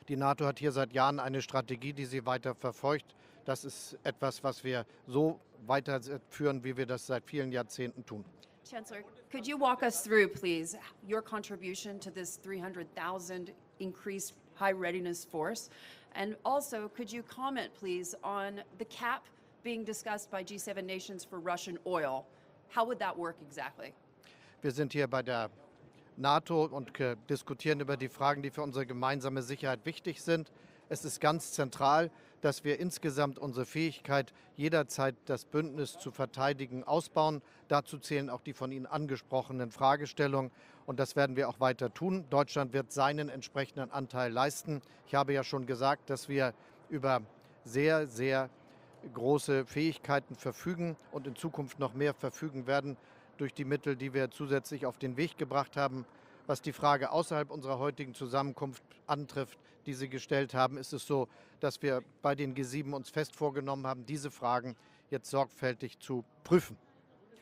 Die NATO hat hier seit Jahren eine Strategie, die sie weiter verfolgt. Das ist etwas, was wir so weiterführen, wie wir das seit vielen Jahrzehnten tun. Chancellor, could you walk us through, please, your contribution to this 300,000 increased high readiness force? And also, could you comment, please, on the cap being discussed by G7 nations for Russian oil? How would that work exactly? Wir sind hier bei der NATO und diskutieren über die Fragen, die für unsere gemeinsame Sicherheit wichtig sind. Es ist ganz zentral, dass wir insgesamt unsere Fähigkeit, jederzeit das Bündnis zu verteidigen, ausbauen. Dazu zählen auch die von Ihnen angesprochenen Fragestellungen. Und das werden wir auch weiter tun. Deutschland wird seinen entsprechenden Anteil leisten. Ich habe ja schon gesagt, dass wir über sehr, sehr große Fähigkeiten verfügen und in Zukunft noch mehr verfügen werden durch die Mittel, die wir zusätzlich auf den Weg gebracht haben. Was die Frage außerhalb unserer heutigen Zusammenkunft antrifft, die Sie gestellt haben, ist es so, dass wir bei den G7 uns fest vorgenommen haben, diese Fragen jetzt sorgfältig zu prüfen.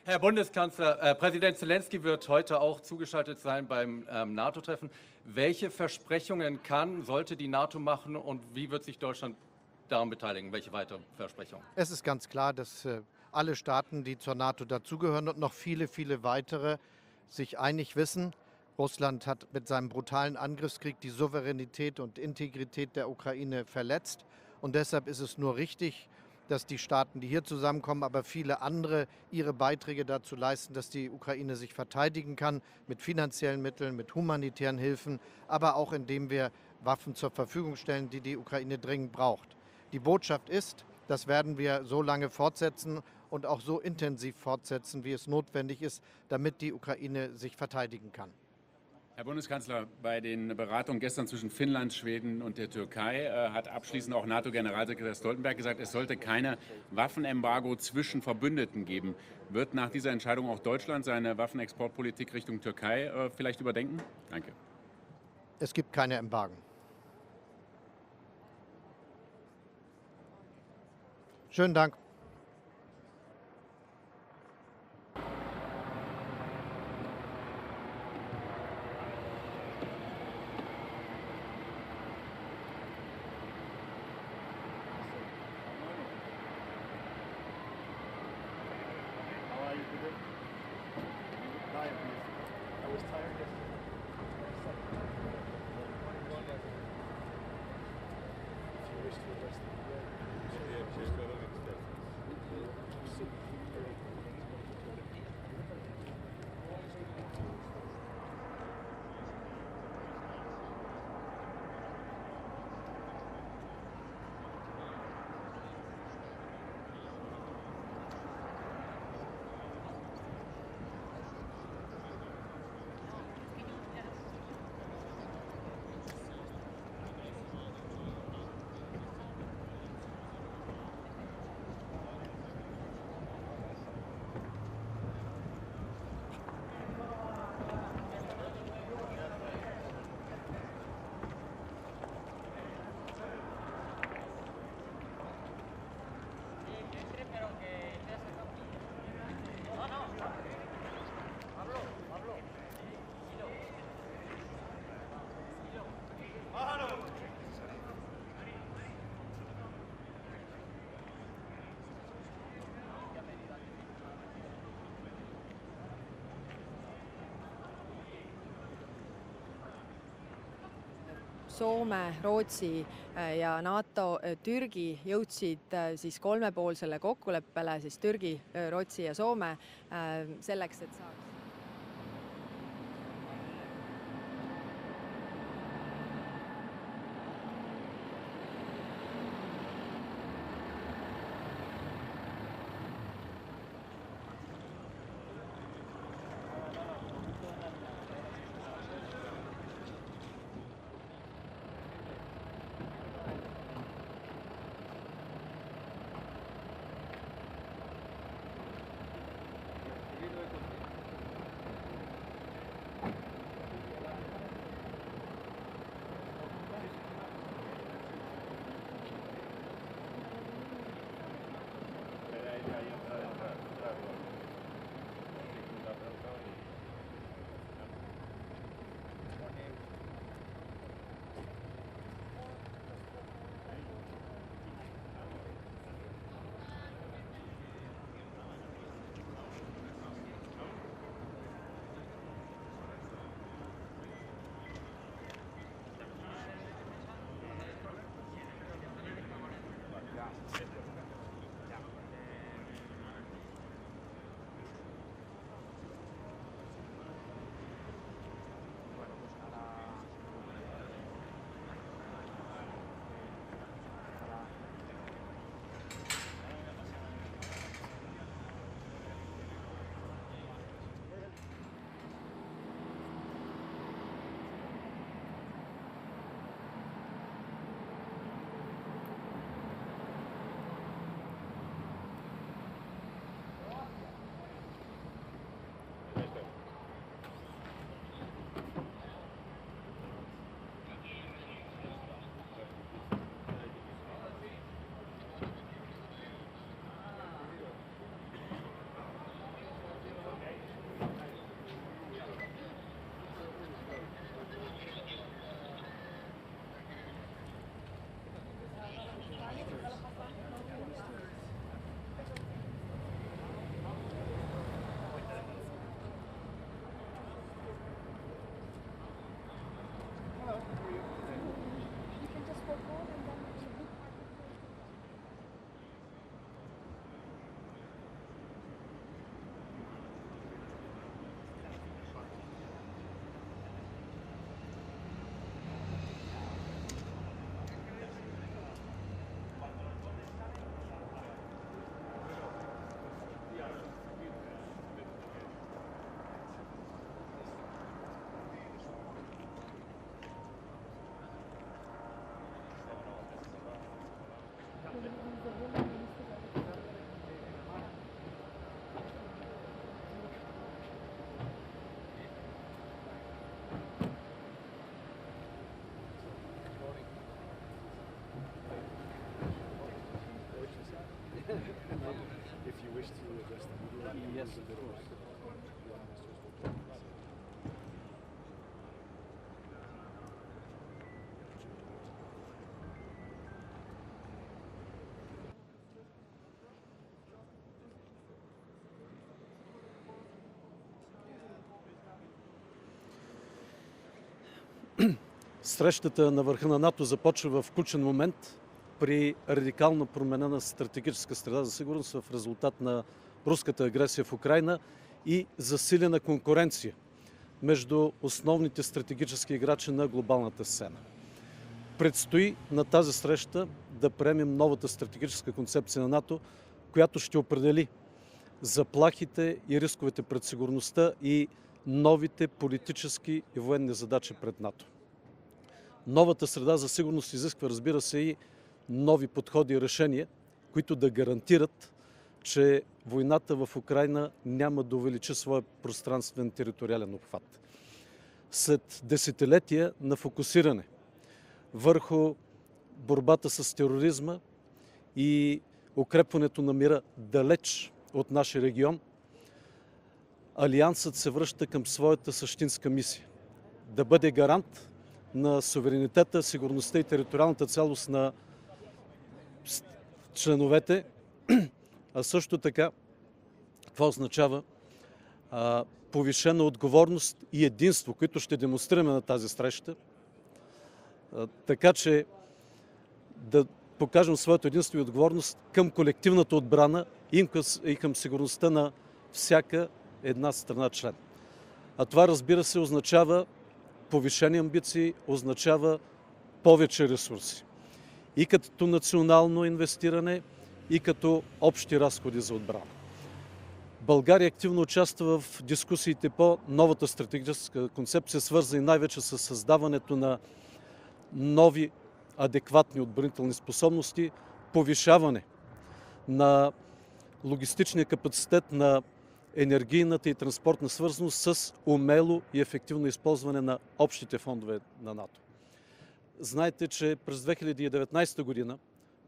Herr Bundeskanzler, Präsident Zelensky wird heute auch zugeschaltet sein beim NATO-Treffen. Welche Versprechungen sollte die NATO machen und wie wird sich Deutschland daran beteiligen? Welche weiteren Versprechungen? Es ist ganz klar, dass alle Staaten, die zur NATO dazugehören und noch viele, viele weitere, sich einig wissen. Russland hat mit seinem brutalen Angriffskrieg die Souveränität und Integrität der Ukraine verletzt. Und deshalb ist es nur richtig, dass die Staaten, die hier zusammenkommen, aber viele andere ihre Beiträge dazu leisten, dass die Ukraine sich verteidigen kann, mit finanziellen Mitteln, mit humanitären Hilfen, aber auch indem wir Waffen zur Verfügung stellen, die die Ukraine dringend braucht. Die Botschaft ist, das werden wir so lange fortsetzen und auch so intensiv fortsetzen, wie es notwendig ist, damit die Ukraine sich verteidigen kann. Herr Bundeskanzler, bei den Beratungen gestern zwischen Finnland, Schweden und der Türkei hat abschließend auch NATO-Generalsekretär Stoltenberg gesagt, es sollte keine Waffenembargo zwischen Verbündeten geben. Wird nach dieser Entscheidung auch Deutschland seine Waffenexportpolitik Richtung Türkei vielleicht überdenken? Danke. Es gibt keine Embargen. Schönen Dank. Soome, Rootsi ja NATO, Türgi jõudsid siis kolmepoolsele kokkuleppele, siis Türgi, Rootsi ja Soome selleks, et saaks wish to address them? Yes, of course. Срещата на върха на НАТО започва в ключен момент при радикално променена стратегическа среда за сигурност в резултат на руската агресия в Украйна и засилена конкуренция между основните стратегически играчи на глобалната сцена. Предстои на тази среща да приемем новата стратегическа концепция на НАТО, която ще определи заплахите и рисковете пред сигурността и новите политически и военни задачи пред НАТО. Новата среда за сигурност изисква, разбира се, и нови подходи и решения, които да гарантират, че войната в Украйна няма да увеличи своя пространствен териториален обхват. След десетилетия на фокусиране върху борбата с тероризма и укрепването на мира далеч от нашия регион, Алиансът се връща към своята същинска мисия – да бъде гарант на суверенитета, сигурността и териториалната цялост на членовете, а също така това означава повишена отговорност и единство, които ще демонстрираме на тази среща, така че да покажем своето единство и отговорност към колективната отбрана и към сигурността на всяка една страна член. А това, разбира се, означава повишени амбиции, означава повече ресурси. И като национално инвестиране, и като общи разходи за отбрана. България активно участва в дискусиите по новата стратегическа концепция, свързани най-вече с създаването на нови адекватни отбранителни способности, повишаване на логистичния капацитет на енергийната и транспортна свързаност с умело и ефективно използване на общите фондове на НАТО. Знаете, че през 2019 година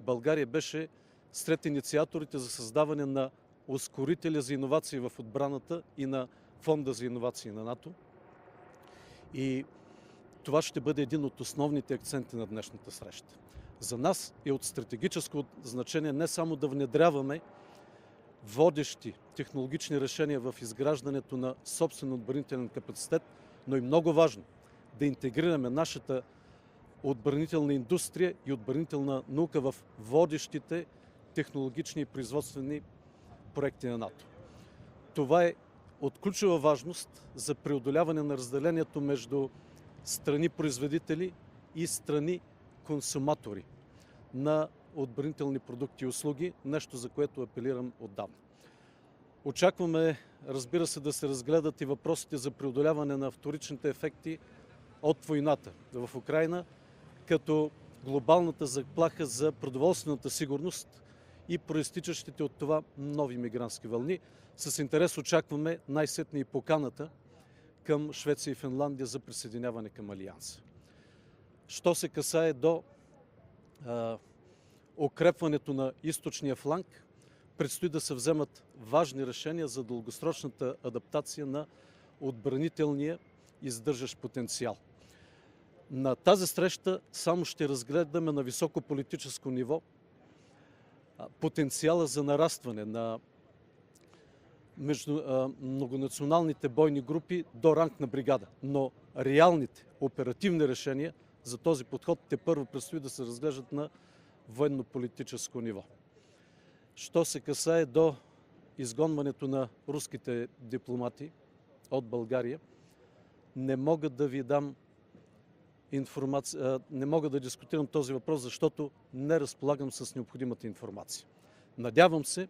България беше сред инициаторите за създаване на ускорителя за иновации в отбраната и на фонда за иновации на НАТО. И това ще бъде един от основните акценти на днешната среща. За нас е от стратегическо значение не само да внедряваме водещи технологични решения в изграждането на собствен отбранителен капацитет, но и много важно да интегрираме нашата отбранителна индустрия и отбранителна наука в водещите технологични и производствени проекти на НАТО. Това е от ключова важност за преодоляване на разделението между страни производители и страни консуматори на отбранителни продукти и услуги, нещо за което апелирам отдавна. Очакваме, разбира се, да се разгледат и въпросите за преодоляване на вторичните ефекти от войната в Украйна, като глобалната заплаха за продоволствената сигурност и проистичащите от това нови мигрантски вълни. С интерес очакваме най-сетне и поканата към Швеция и Финландия за присъединяване към Алианса. Що се касае до укрепването на източния фланг, предстои да се вземат важни решения за дългосрочната адаптация на отбранителния издържащ потенциал. На тази среща само ще разгледаме на високо политическо ниво потенциала за нарастване на между многонационалните бойни групи до ранг на бригада. Но реалните оперативни решения за този подход тепърва предстои да се разглеждат на военно-политическо ниво. Що се касае до изгонването на руските дипломати от България, не мога да ви дам информация, не мога да дискутирам този въпрос, защото не разполагам с необходимата информация. Надявам се,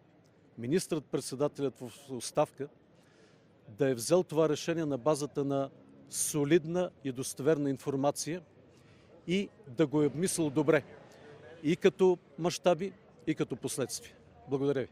министърът-председателят в оставка да е взел това решение на базата на солидна и достоверна информация и да го е обмислил добре и като мащаби, и като последствия. Благодаря ви.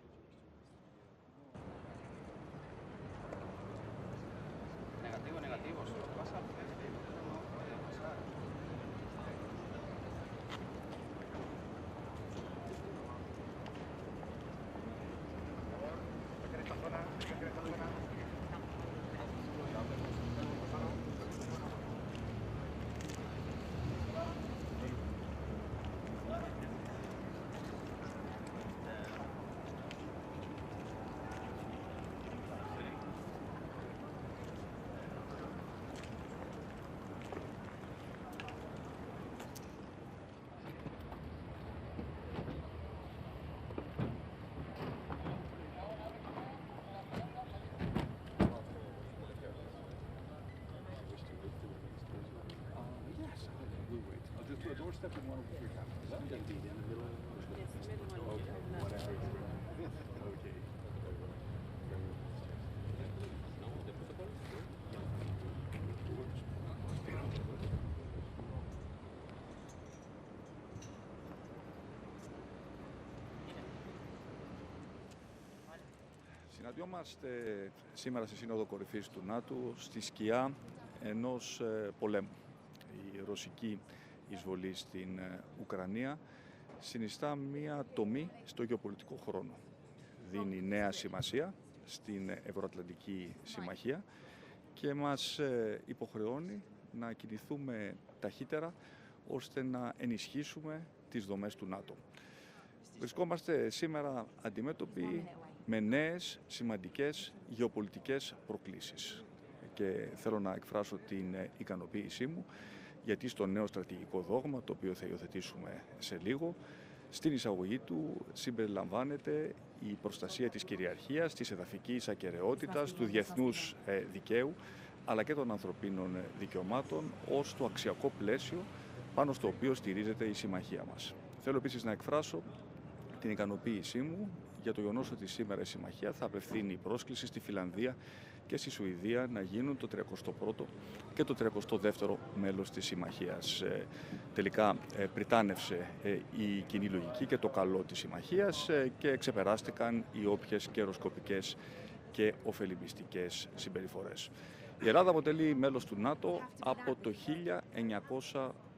Συναντιόμαστε σήμερα στη Σύνοδο Κορυφής του ΝΑΤΟ στη σκιά ενός πολέμου. Η ρωσική εισβολή στην Ουκρανία συνιστά μία τομή στο γεωπολιτικό χρόνο. Δίνει νέα σημασία στην Ευρωατλαντική Συμμαχία και μας υποχρεώνει να κινηθούμε ταχύτερα ώστε να ενισχύσουμε τις δομές του ΝΑΤΟ. Βρισκόμαστε σήμερα αντιμέτωποι με νέες σημαντικές γεωπολιτικές προκλήσεις και θέλω να εκφράσω την ικανοποίησή μου γιατί στο νέο στρατηγικό δόγμα, το οποίο θα υιοθετήσουμε σε λίγο, στην εισαγωγή του συμπεριλαμβάνεται η προστασία της κυριαρχίας, της εδαφικής ακεραιότητας, του διεθνούς δικαίου, αλλά και των ανθρωπίνων δικαιωμάτων ως το αξιακό πλαίσιο πάνω στο οποίο στηρίζεται η συμμαχία μας. Θέλω επίσης να εκφράσω την ικανοποίησή μου για το γεγονός ότι σήμερα η συμμαχία θα απευθύνει πρόσκληση στη Φιλανδία και στη Σουηδία να γίνουν το 31ο και το 32ο μέλος της συμμαχίας. Τελικά πριτάνευσε η κοινή λογική και το καλό της συμμαχίας και ξεπεράστηκαν οι όποιες καιροσκοπικές και ωφελημιστικές συμπεριφορές. Η Ελλάδα αποτελεί μέλος του ΝΑΤΟ από το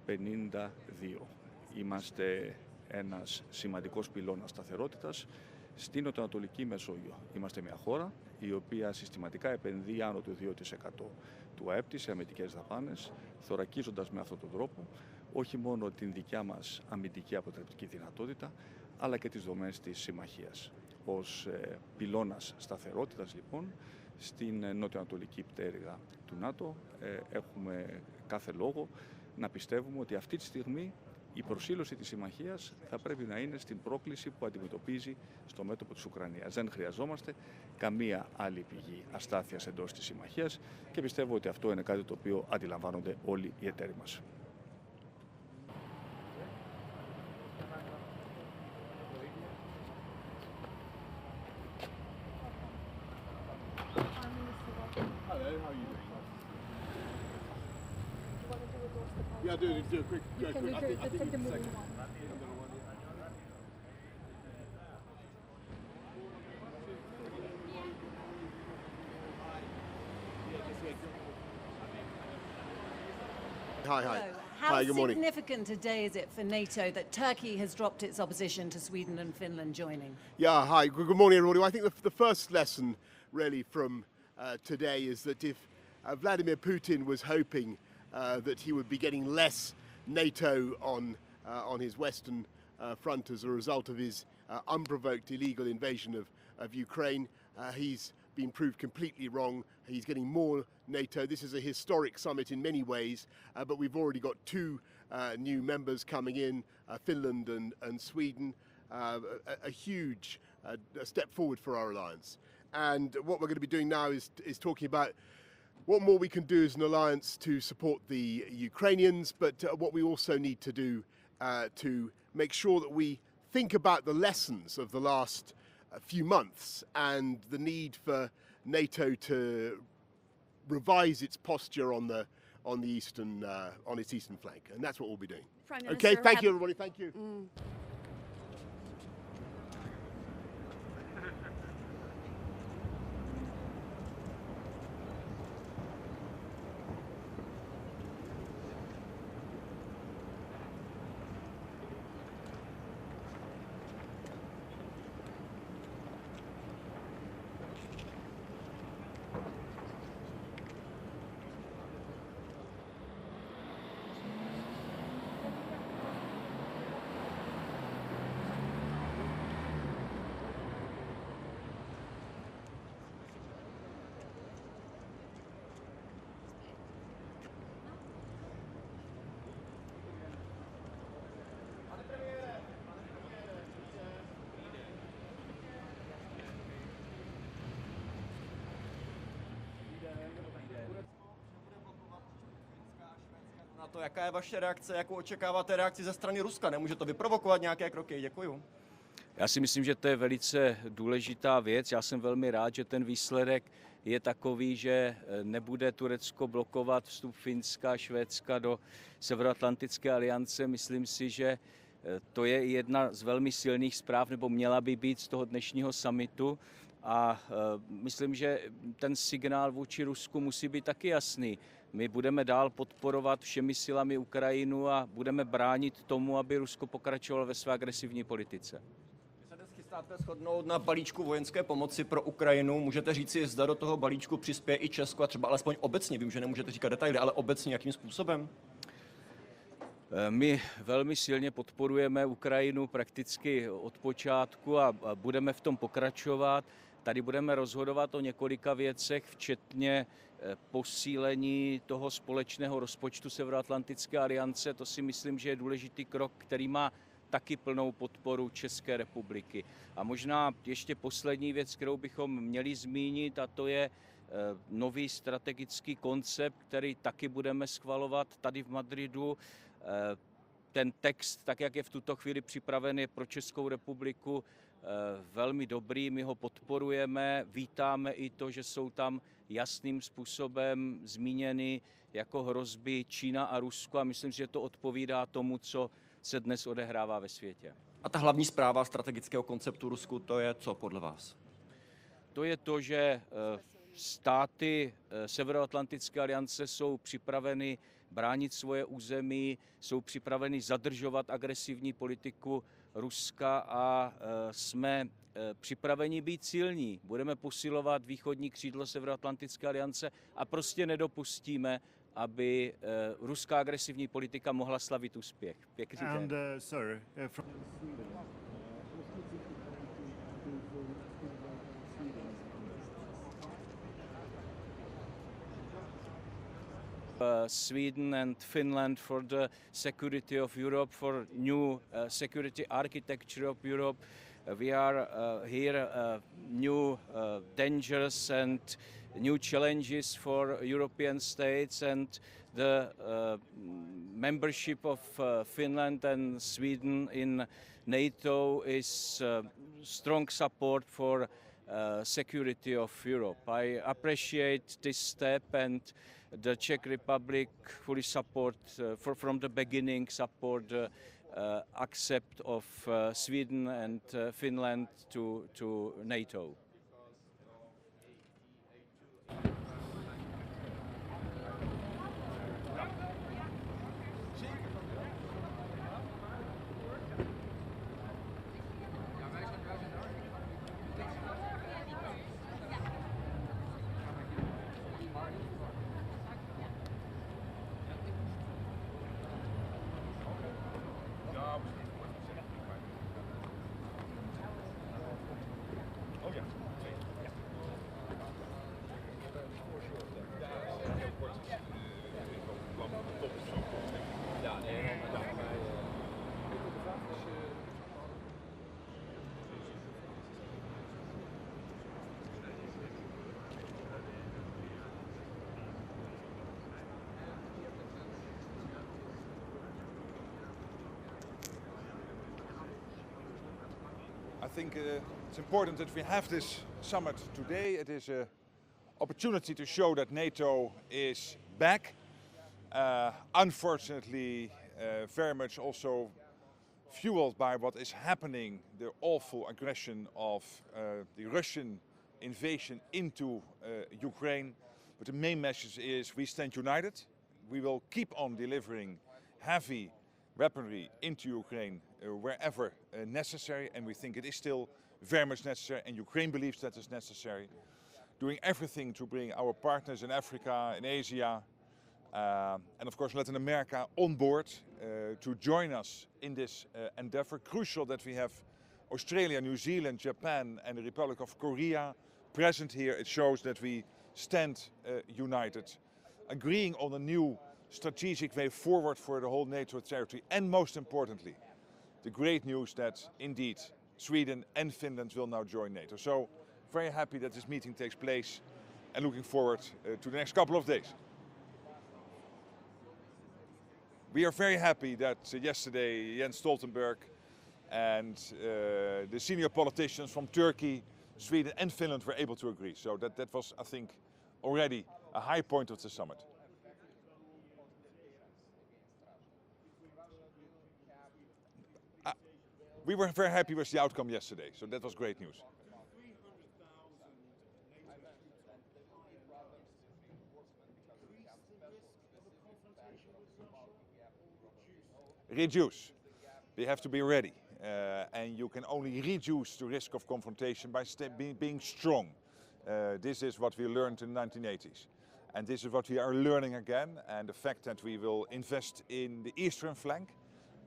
1952. Είμαστε ένας σημαντικός πυλώνας σταθερότητας στην Νοτιοανατολική Μεσόγειο. Είμαστε μια χώρα η οποία συστηματικά επενδύει άνω του 2% του ΑΕΠ της σε αμυντικές δαπάνες, θωρακίζοντας με αυτόν τον τρόπο όχι μόνο την δικιά μας αμυντική αποτρεπτική δυνατότητα, αλλά και τις δομές της συμμαχίας. Ως πυλώνας σταθερότητας, λοιπόν, στην νοτιοανατολική πτέρυγα του ΝΑΤΟ έχουμε κάθε λόγο να πιστεύουμε ότι αυτή τη στιγμή η προσήλωση της συμμαχίας θα πρέπει να είναι στην πρόκληση που αντιμετωπίζει στο μέτωπο της Ουκρανίας. Δεν χρειαζόμαστε καμία άλλη πηγή αστάθειας εντός της συμμαχίας και πιστεύω ότι αυτό είναι κάτι το οποίο αντιλαμβάνονται όλοι οι εταίροι μας. Yeah, do a quick. I think it's the second one. Hi. Hello. How significant a day is it for NATO that Turkey has dropped its opposition to Sweden and Finland joining? Yeah, hi. Good morning, everybody. I think the first lesson really from today is that if Vladimir Putin was hoping that he would be getting less NATO on his western front as a result of his unprovoked illegal invasion of Ukraine. He's been proved completely wrong. He's getting more NATO. This is a historic summit in many ways, but we've already got two new members coming in, Finland and Sweden. A huge step forward for our alliance. And what we're going to be doing now is talking about what more we can do as an alliance to support the Ukrainians, but what we also need to do to make sure that we think about the lessons of the last few months and the need for NATO to revise its posture on its eastern flank, and that's what we'll be doing. Prime Okay, Minister, thank you, everybody. Thank you. NATO. Jaká je vaše reakce, jakou očekáváte reakci ze strany Ruska? Nemůže to vyprovokovat nějaké kroky? Děkuju. Já si myslím, že to je velice důležitá věc. Já jsem velmi rád, že ten výsledek je takový, že nebude Turecko blokovat vstup Finska a Švédska do Severoatlantické aliance. Myslím si, že to je jedna z velmi silných zpráv, nebo měla by být z toho dnešního summitu. A myslím, že ten signál vůči Rusku musí být taky jasný. My budeme dál podporovat všemi silami Ukrajinu a budeme bránit tomu, aby Rusko pokračovalo ve své agresivní politice. Vy se dnes chystáte shodnout na balíčku vojenské pomoci pro Ukrajinu. Můžete říci, zda do toho balíčku přispěje i Česko a třeba alespoň obecně, vím, že nemůžete říkat detaily, ale obecně jakým způsobem? My velmi silně podporujeme Ukrajinu prakticky od počátku a budeme v tom pokračovat. Tady budeme rozhodovat o několika věcech, včetně posílení toho společného rozpočtu Severoatlantické aliance. To si myslím, že je důležitý krok, který má taky plnou podporu České republiky. A možná ještě poslední věc, kterou bychom měli zmínit, a to je nový strategický koncept, který taky budeme schvalovat tady v Madridu. Ten text, tak jak je v tuto chvíli připraven, je pro Českou republiku velmi dobrý, my ho podporujeme, vítáme i to, že jsou tam jasným způsobem zmíněny jako hrozby Čína a Rusko a myslím, že to odpovídá tomu, co se dnes odehrává ve světě. A ta hlavní zpráva strategického konceptu Rusku, to je co podle vás? To je to, že státy Severoatlantické aliance jsou připraveny bránit svoje území, jsou připraveny zadržovat agresivní politiku Ruska a jsme připraveni být silní. Budeme posilovat východní křídlo Severoatlantické aliance a prostě nedopustíme, aby ruská agresivní politika mohla slavit úspěch. Pěkný den. Sweden and Finland for the security of Europe, for new security architecture of Europe. We are here new dangers and new challenges for European states, and the membership of Finland and Sweden in NATO is strong support for security of Europe. I appreciate this step, and the Czech Republic fully support, from the beginning, support accept of Sweden and Finland to NATO. I think it's important that we have this summit today. It is an opportunity to show that NATO is back. Unfortunately, very much also fueled by what is happening, the awful aggression of the Russian invasion into Ukraine. But the main message is we stand united. We will keep on delivering heavy weaponry into Ukraine wherever necessary, and we think it is still very much necessary, and Ukraine believes that is necessary. Doing everything to bring our partners in Africa, in Asia, and of course Latin America on board to join us in this endeavor. Crucial that we have Australia, New Zealand, Japan and the Republic of Korea present here. It shows that we stand united, agreeing on a new strategic way forward for the whole NATO territory, and most importantly, the great news that indeed Sweden and Finland will now join NATO. So very happy that this meeting takes place and looking forward to the next couple of days. We are very happy that yesterday Jens Stoltenberg and the senior politicians from Turkey, Sweden and Finland were able to agree. So that was, I think, already a high point of the summit. We were very happy with the outcome yesterday, so that was great news. Reduce. We have to be ready. And you can only reduce the risk of confrontation by being strong. This is what we learned in the 1980s. And this is what we are learning again. And the fact that we will invest in the eastern flank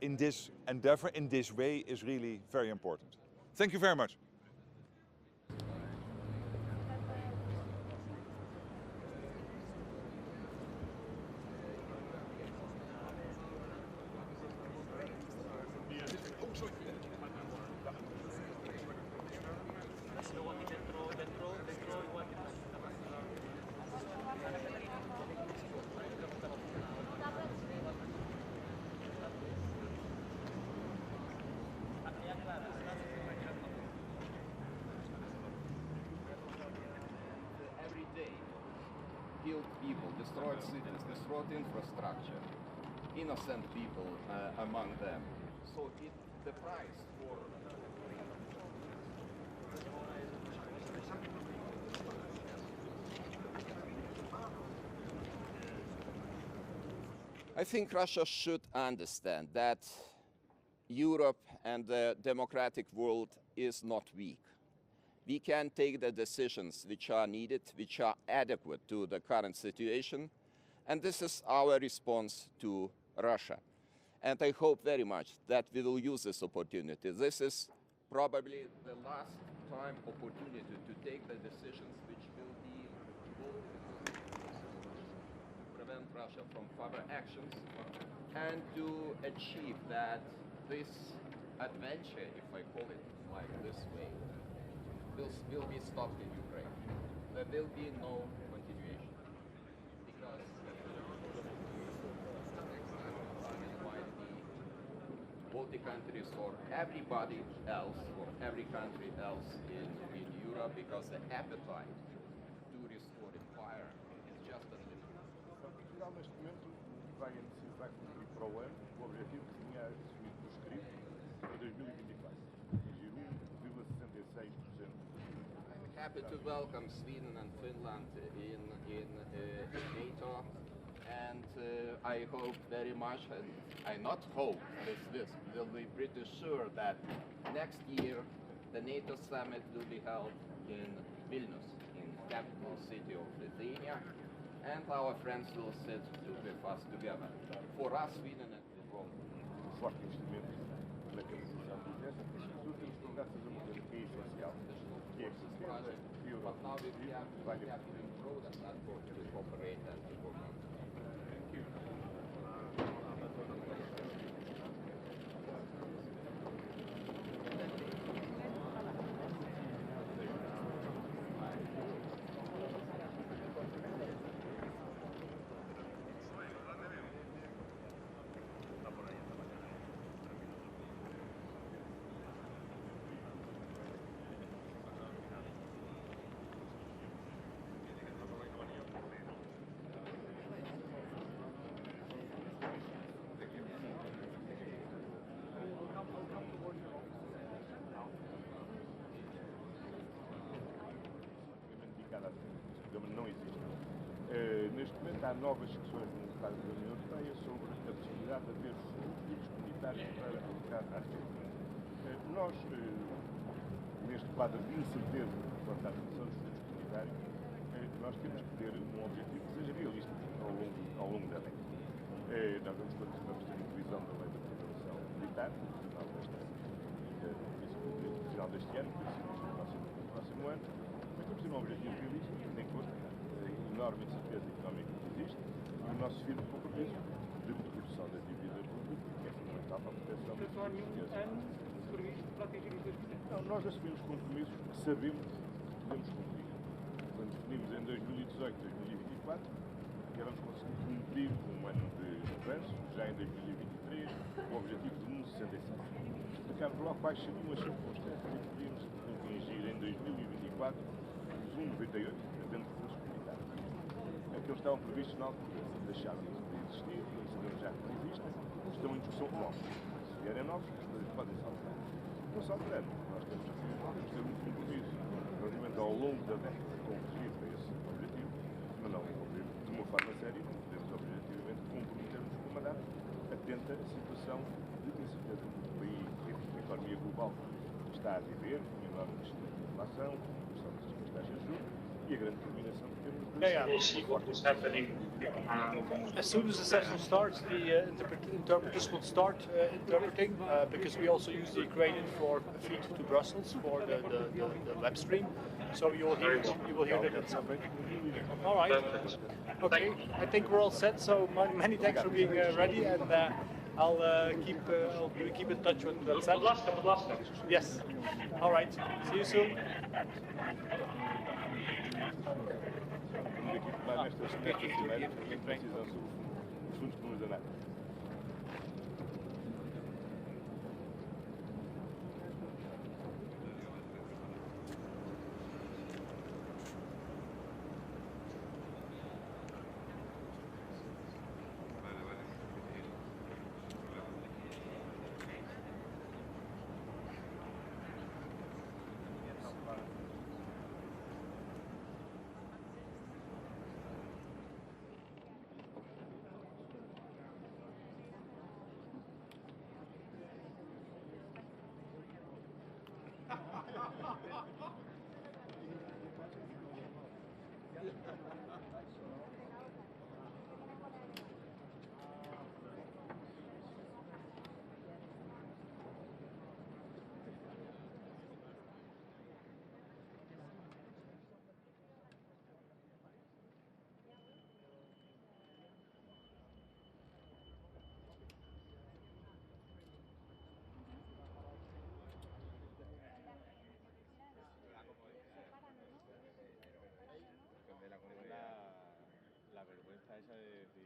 in this endeavor, in this way, is really very important. Thank you very much. Killed people, destroyed cities, destroyed infrastructure, innocent people among them. So the price for... I think Russia should understand that Europe and the democratic world is not weak. We can take the decisions which are needed, which are adequate to the current situation, and this is our response to Russia. And I hope very much that we will use this opportunity. This is probably the last time opportunity to take the decisions which will be both to prevent Russia from further actions and to achieve that this adventure, if I call it like this way, will be stopped in Ukraine. There will be no continuation. Because Baltic countries or everybody else, or every country else in Europe, because the appetite to restore empire is just unlimited. Portugal, neste momento, vai cumprir para o ano o objetivo que tinha assumido por escrito para 2024. Atingir 1,66%. I'm happy to welcome Sweden and Finland in NATO, and I hope very much, and I not hope, this will be pretty sure that next year the NATO summit will be held in Vilnius, in capital city of Lithuania, and our friends will sit with us together. For us, Sweden and Finland. Forte investimento na capacitação de defesa, sobretudo temos conversas a uma coisa que é essencial, que é que se defenda a Europa vai não existe. Neste momento há novas discussões no quadro da União Europeia sobre a possibilidade de haver fundos comunitários para aplicar às vítimas. Nós, neste quadro de incerteza quanto à aplicação dos fundos comunitários, nós temos que ter um objetivo que seja realista ao longo da década. Nós vamos ter uma revisão da lei da cooperação militar, no final deste ano, no próximo ano, mas temos que ter um objetivo realista, tendo em conta a enorme incerteza económica que existe e o nosso firme compromisso de redução da dívida pública, que é fundamental para a proteção das riquezas. Não, nós assumimos compromissos que sabemos que podemos cumprir. Quando definimos em 2018, 2024, já vamos conseguir cumprir um ano de avanço, já em 2023, o objetivo de 1,67. Ficámos lá quais seriam as circunstâncias em que podíamos atingir em 2024 os 1,98, havendo recursos comunitários. Aqueles estavam previstos na altura deixaram de existir, sabemos já que não existem, estão em discussão novos. Se vierem novos, as coisas podem se alterar. Não se alterando, nós temos que ter um compromisso relativamente ao longo da década convergir para esse objetivo, mas não de uma forma séria, não podemos objetivamente comprometer-nos com uma data atenta à situação de incerteza do país, a economia global está a viver, com enorme crescimento da inflação, redução das taxas de juros e a grande determinação que temos de As soon as the session starts, the interpreters will start interpreting because we also use the Ukrainian for feed to Brussels for the web stream. So you will hear that in some way. All right. Okay. I think we're all set. So many thanks for being ready, and I'll keep in touch when that's set. Yes. All right. See you soon. Nestas cimeiras, ninguém precisa dos fundos comuns da NATO. La vergüenza esa de decir...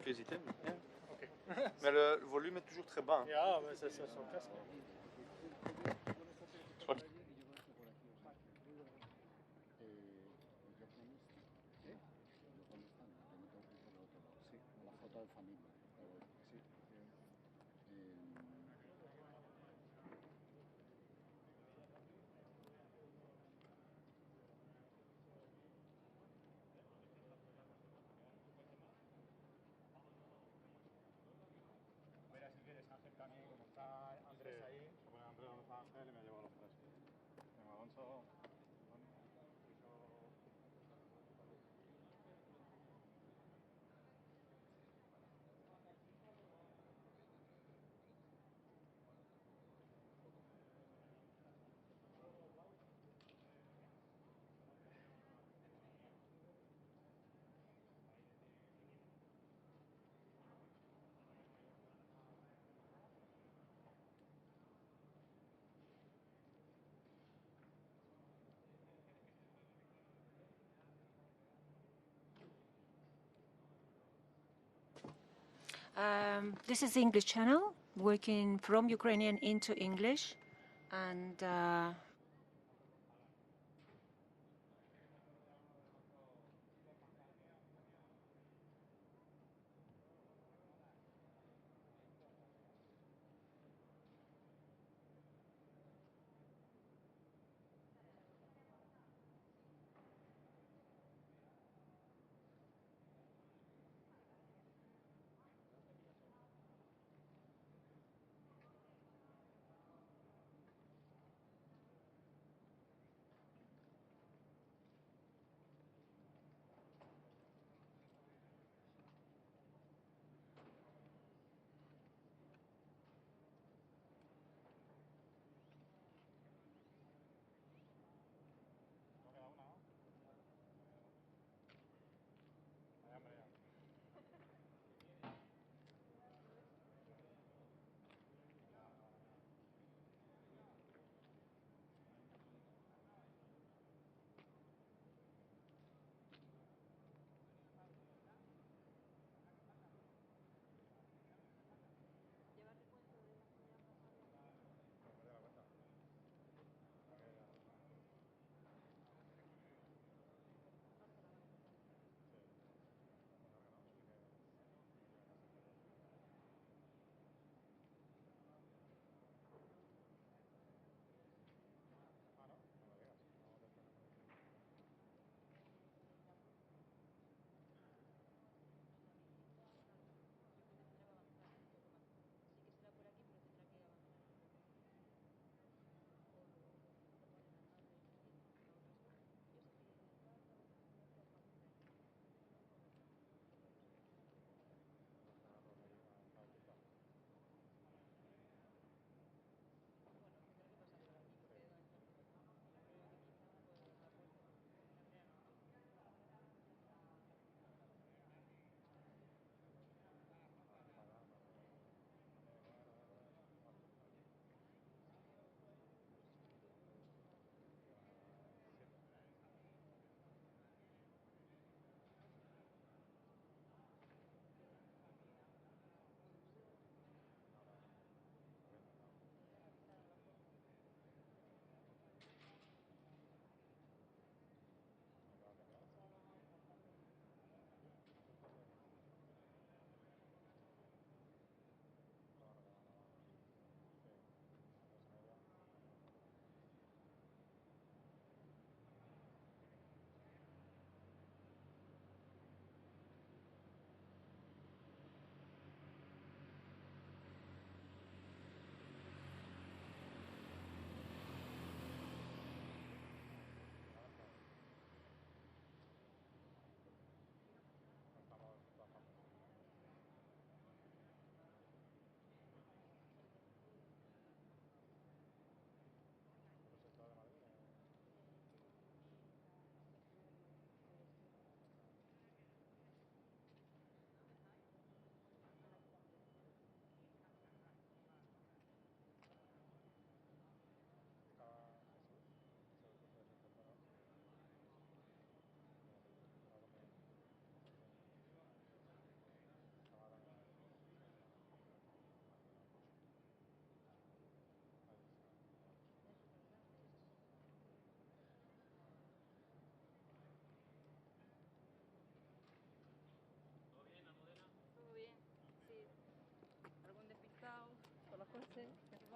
Hésitez, mais le volume est toujours très bas. Hein. Ja, aber es ist so fest. También, como está Andrés ahí, se pone Andrés donde está Ángel y me llevo a los tres. Venga, Alonso. This is the English channel, working from Ukrainian into English, and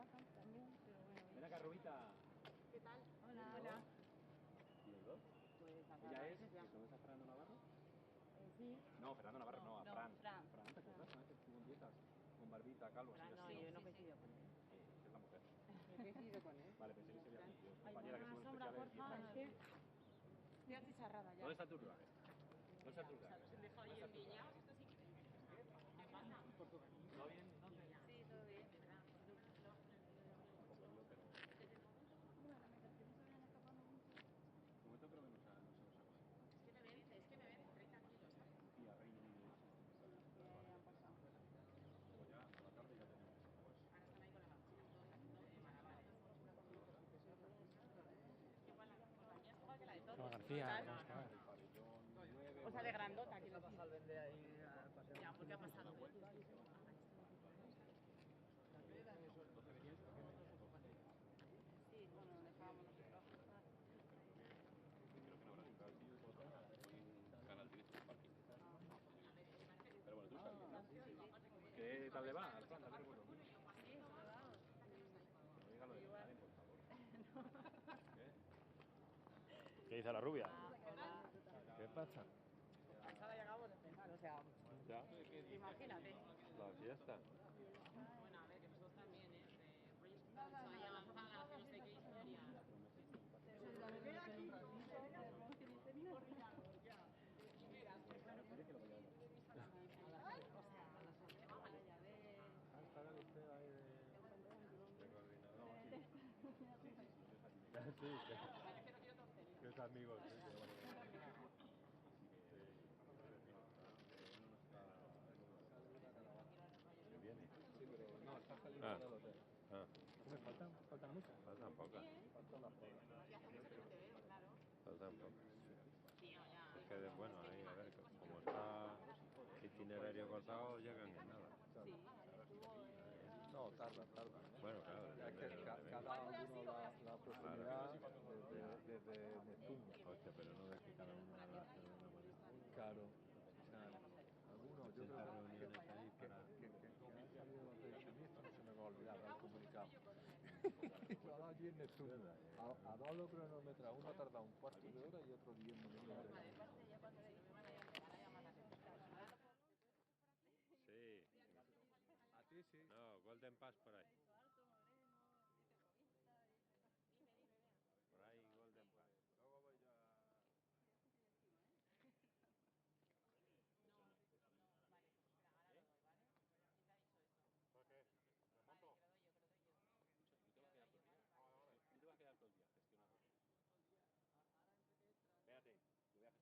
Ven acá, Rubita. ¿Qué tal? Hola. Hola. ¿Y los dos? Pues ¿Ella es? ¿Que conoces a Fernando Navarro? Sí. No, Fernando Navarro no, a No, Fran. Fran. Fran, ¿te acuerdas? Que estuvo en dietas, con barbita, calvo, así. No, yo no coincido con él. Es la mujer. He coincidido con él. Vale, pensé que sería contigo. Ay, Compañera, que una somos sombra, especiales porfa, dietas. es que estoy achicharrada ya. ¿Dónde está tu lugar? ¿Dónde está tu lugar? Se dejó ahí en Villa. ¿Qué pasa? ¿Todo bien? ¿Dónde? Sí, todo bien, ¿verdad? De momento creo que no se nos ha Es que me vence 30 kilos, ¿sabes? Sí, a Rey Han pasado. Luego ya, a la tarde ya tenemos. Ahora están ahí con la máquina, todos haciendo malabares. Igual la compañía es igual que la de todos. Hola, García, ¿sabes? ¿cómo estás? O sea, de grandota, quiero ¿Qué decir. pasa al vender ahí al paseo? Ya, porque ha pasado. Sí, bueno, dejábamos nosotros. Creo que no habrá entrado. Canal directo del parking. Pero bueno, tú sabes. ¿Qué tal le va al plan? A ver, bueno. Sí, vamos. No diga lo de Stalin, por favor. ¿Qué dice la rubia? Hola. ¿Qué pasa? A esa hora llegamos a empezar, o sea, Ya. imagínate. La fiesta. Bueno, a ver, que nosotros también, ¿eh? De proyectos que han hecho ahí avanzadas, que no sé qué historia. Estará usted ahí de coordinador. Sí, que es amigo. ¿Que viene? Sí, pero no, está saliendo del hotel. ¿Qué me faltan? ¿Faltan muchas? Faltan pocas. Faltan las pocas. Faltan pocas. Es que bueno, ahí a ver, como está itinerario cortado, llegan en nada. No, tarda. Bueno, claro. Es que cada uno la oportunidad desde Neptuno. Hostia, pero no es que cada uno la hace de una manera. Claro. Algunos, yo creo reuniones ahí para... que han salido los pensionistas, no se me va a olvidar el comunicado. Y lo ha dado allí en Neptuno. A 2 cronómetros, uno tarda un cuarto de hora y otro 10 minutos. Sí. A ti sí. No, Golden Pass por ahí. Por ahí Golden Pass. Luego voy a... ¿Qué? ¿Lo monto? Yo te voy a quedar todo el día. Tú te vas a quedar todo el día gestionando. Espérate, lo voy a gestionar.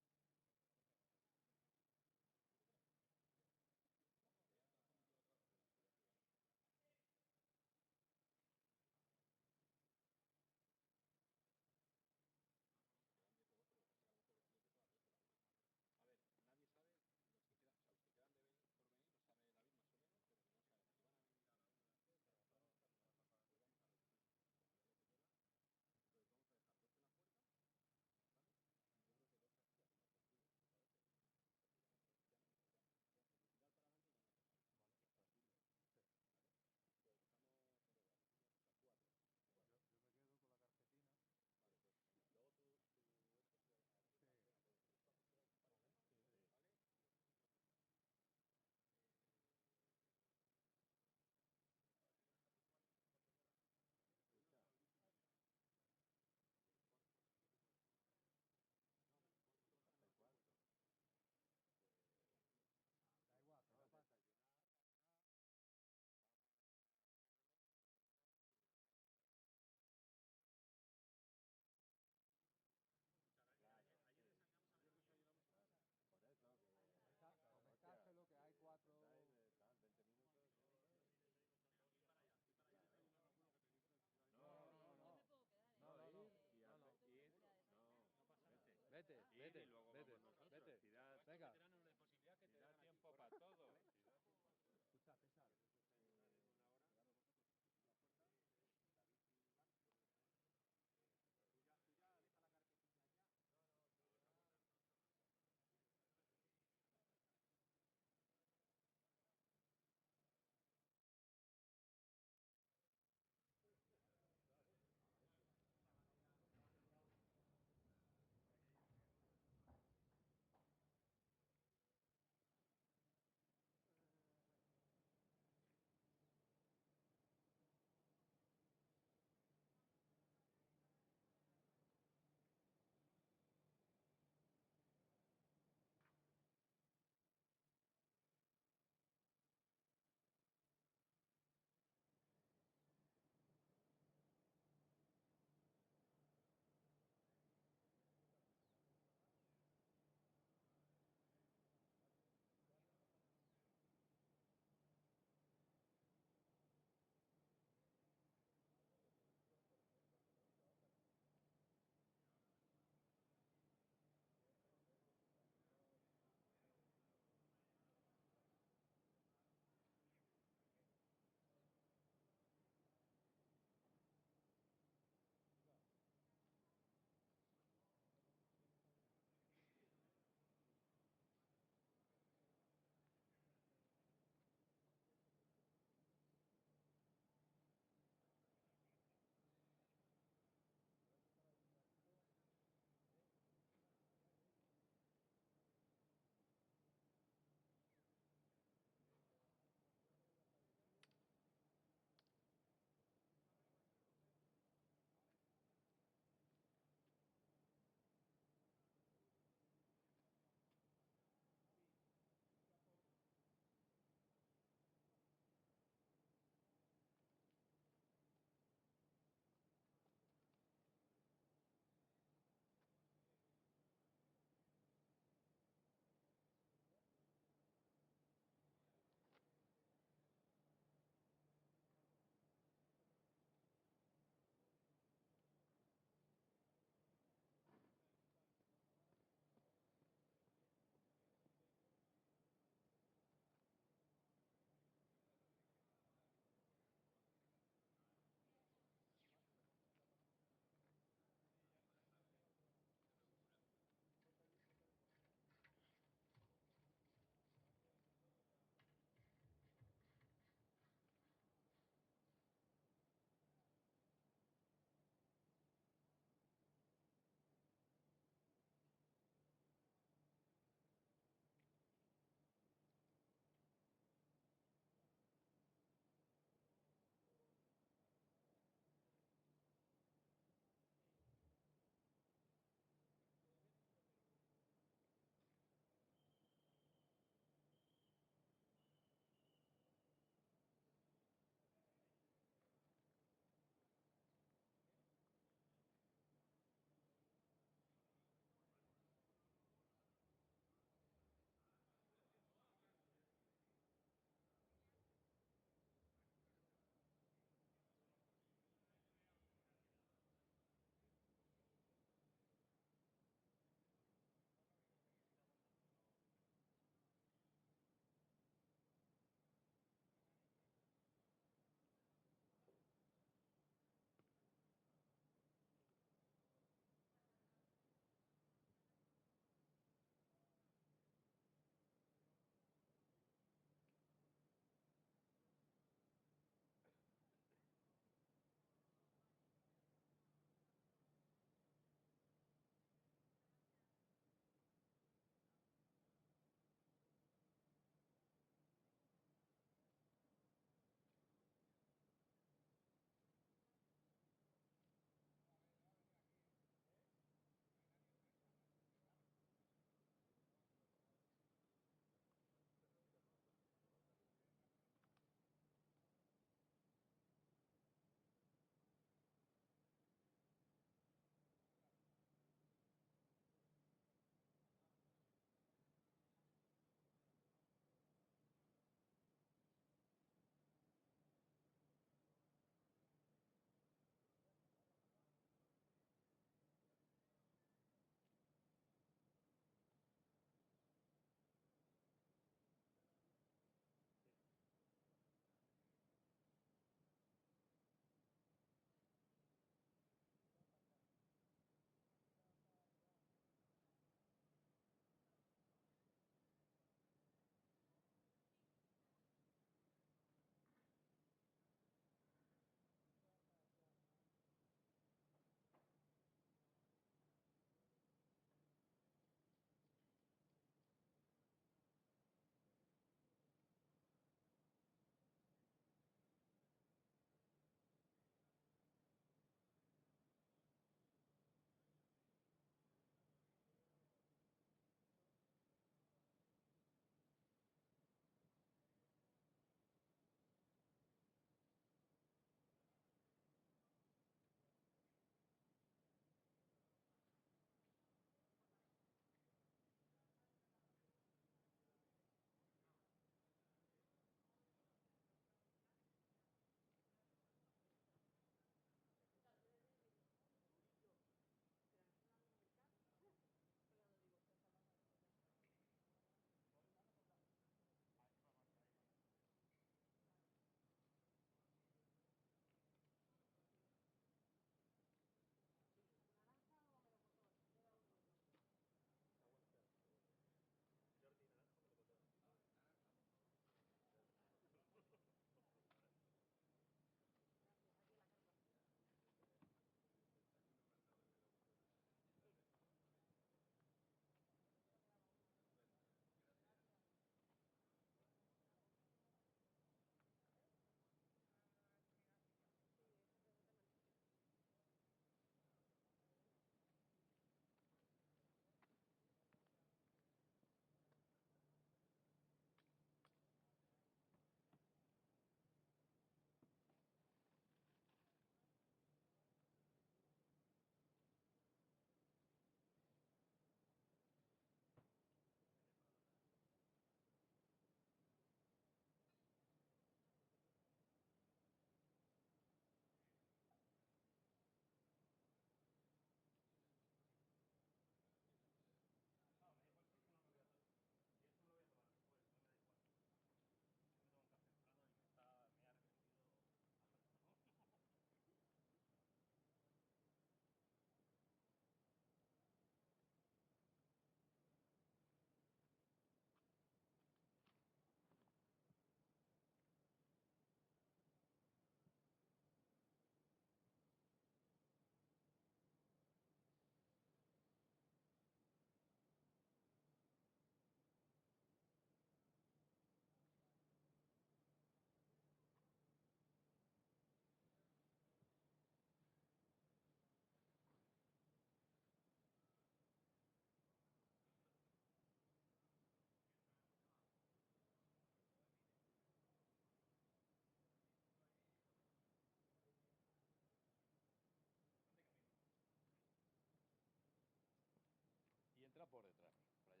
por detrás, por allá.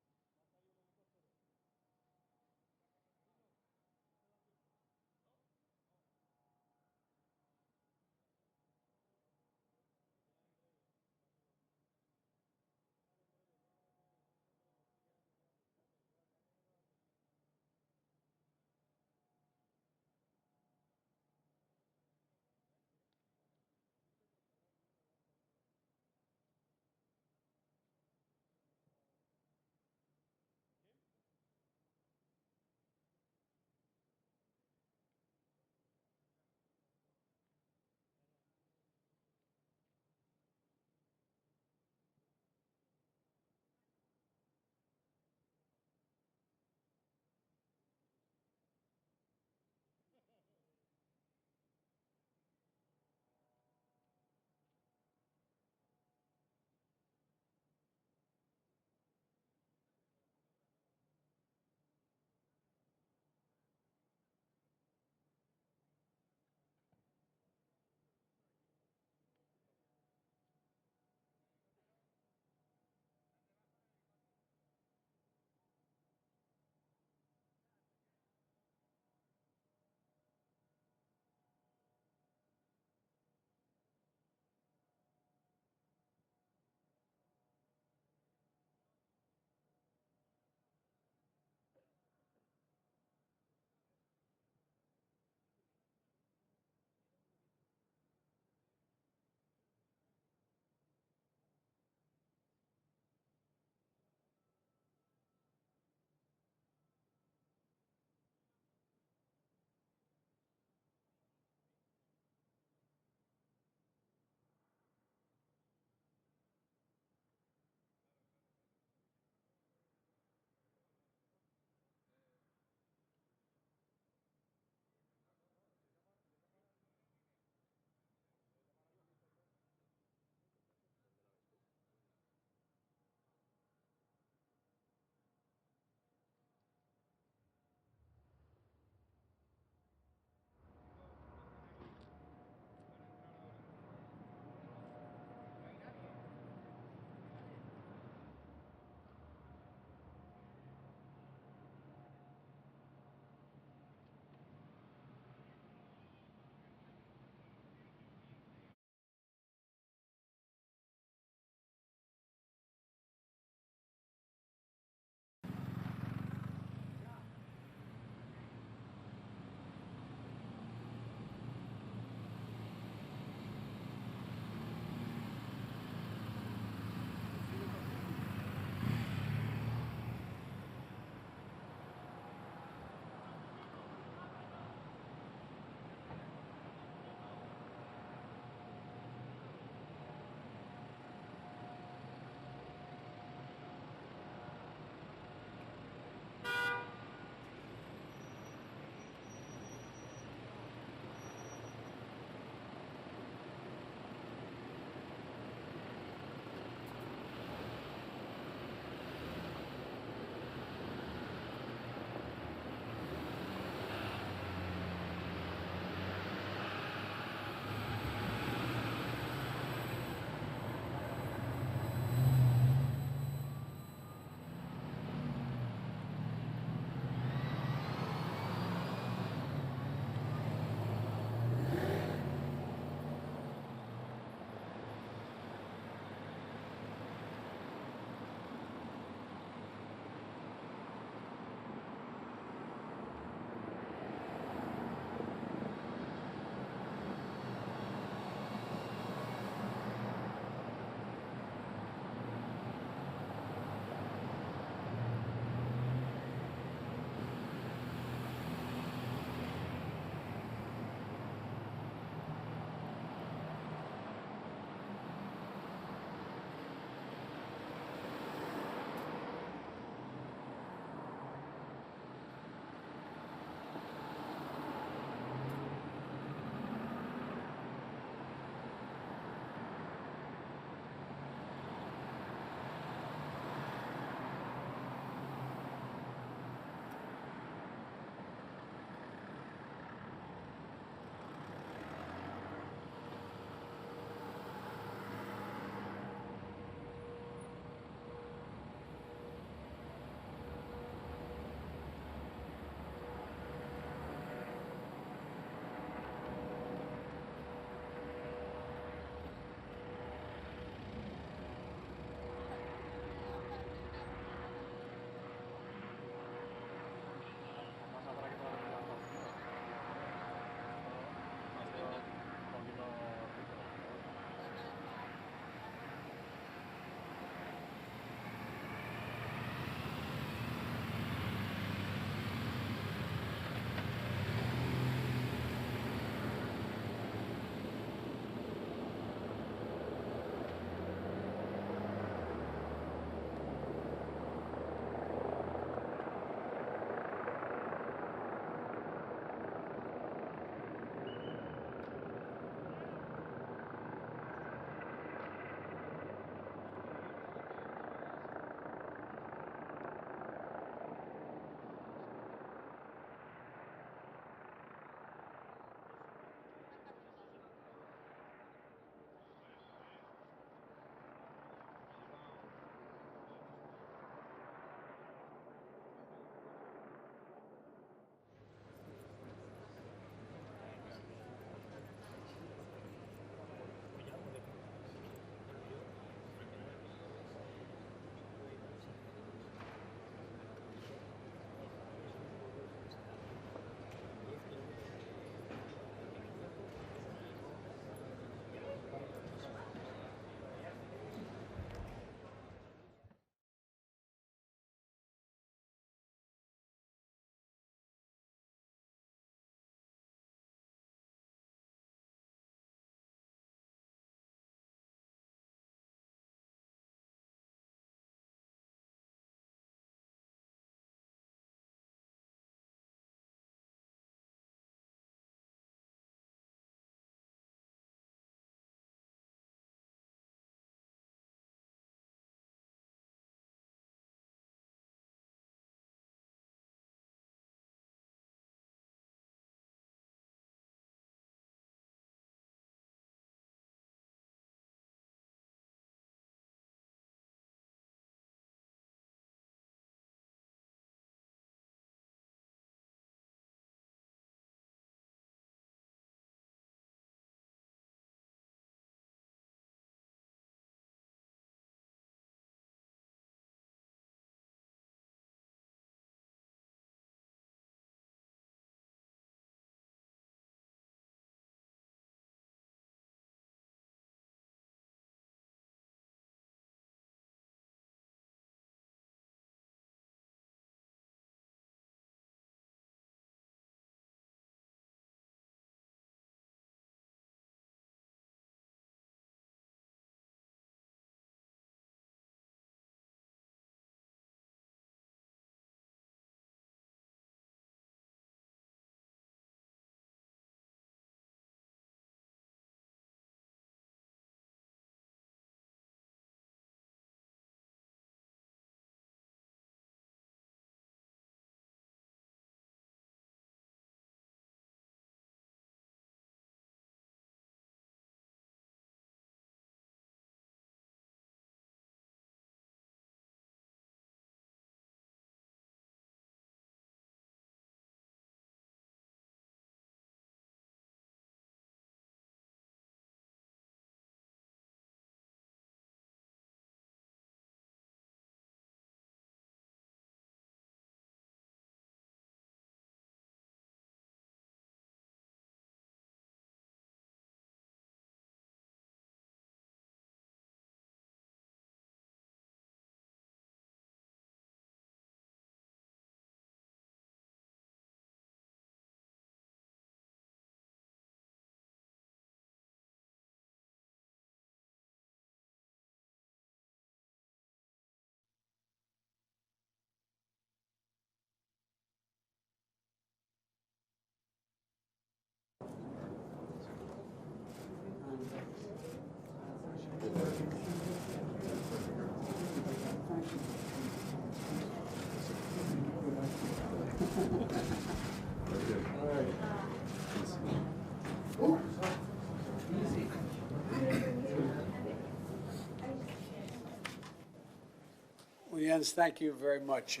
Well, Jens, thank you very much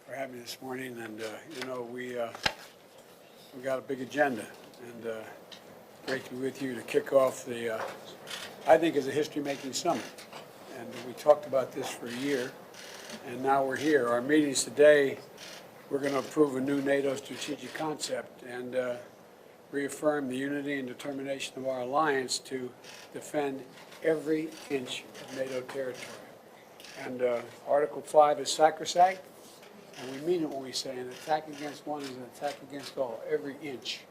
for having me this morning. And you know, we got a big agenda, and great to be with you to kick off the I think is a history-making summit. And we talked about this for a year, and now we're here. Our meetings today, we're going to approve a new NATO strategic concept and reaffirm the unity and determination of our alliance to defend every inch of NATO territory. And Article 5 is sacrosanct, and we mean it when we say an attack against one is an attack against all, every inch.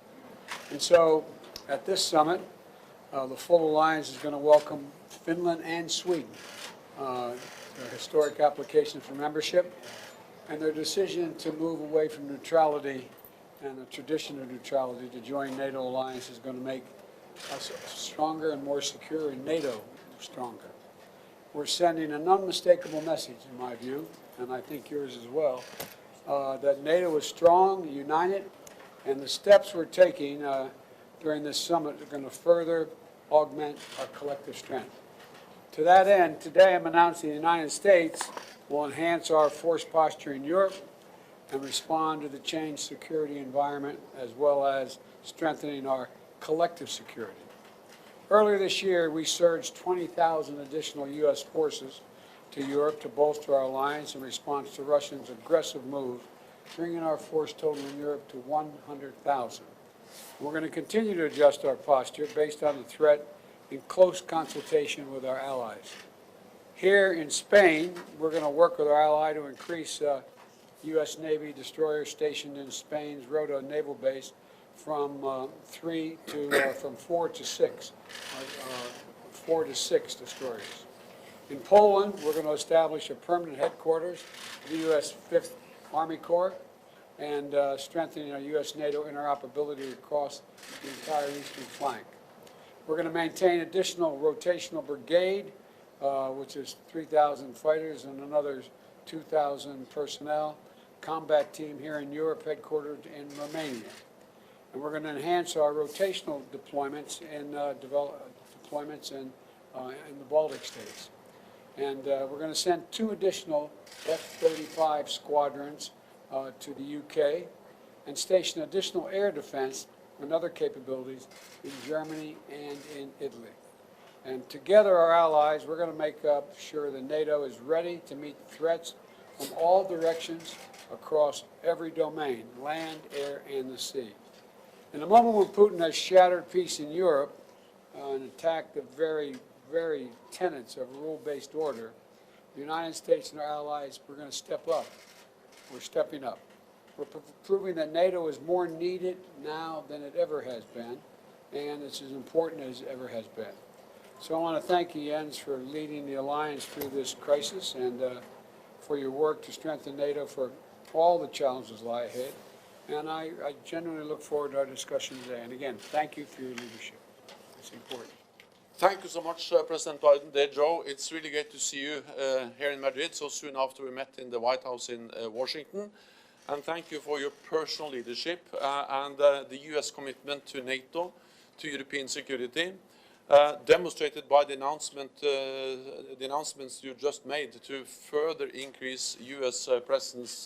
And so at this summit, the full alliance is going to welcome Finland and Sweden, their historic application for membership, and their decision to move away from neutrality and the tradition of neutrality to join NATO alliance is going to make us stronger and more secure, and NATO stronger. We're sending an unmistakable message, in my view, and I think yours as well, that NATO is strong, united, and the steps we're taking during this summit are going to further augment our collective strength. To that end, today I'm announcing the United States will enhance our force posture in Europe and respond to the changed security environment, as well as strengthening our collective security. Earlier this year, we surged 20,000 additional U.S. forces to Europe to bolster our alliance in response to Russia's aggressive move, bringing our force total in Europe to 100,000. We're going to continue to adjust our posture based on the threat in close consultation with our allies. Here in Spain, we're going to work with our ally to increase U.S. Navy destroyers stationed in Spain's Rota naval base from 4 to 6 destroyers. In Poland, we're going to establish a permanent headquarters for the U.S. 5th Army Corps and strengthening our U.S. NATO interoperability across the entire eastern flank. We're going to maintain additional rotational brigade, which is 3,000 fighters and another 2,000 personnel, combat team here in Europe, headquartered in Romania. And we're going to enhance our rotational deployments in the Baltic states. And we're going to send 2 additional F-35 squadrons to the UK and station additional air defense and other capabilities in Germany and in Italy. And together, our allies, we're going to make sure that NATO is ready to meet threats from all directions across every domain, land, air, and the sea. In a moment when Putin has shattered peace in Europe and attacked the very, very tenets of rule-based order, the United States and our allies, we're going to step up. We're stepping up. We're proving that NATO is more needed now than it ever has been, and it's as important as it ever has been. So I want to thank you, Jens, for leading the alliance through this crisis and for your work to strengthen NATO for all the challenges lie ahead. And I genuinely look forward to our discussion today. And again, thank you for your leadership. It's important. Thank you so much, President Biden. Dear Joe, it's really great to see you here in Madrid so soon after we met in the White House in Washington. And thank you for your personal leadership and the U.S. commitment to NATO, to European security, demonstrated by the announcements you just made to further increase U.S. presence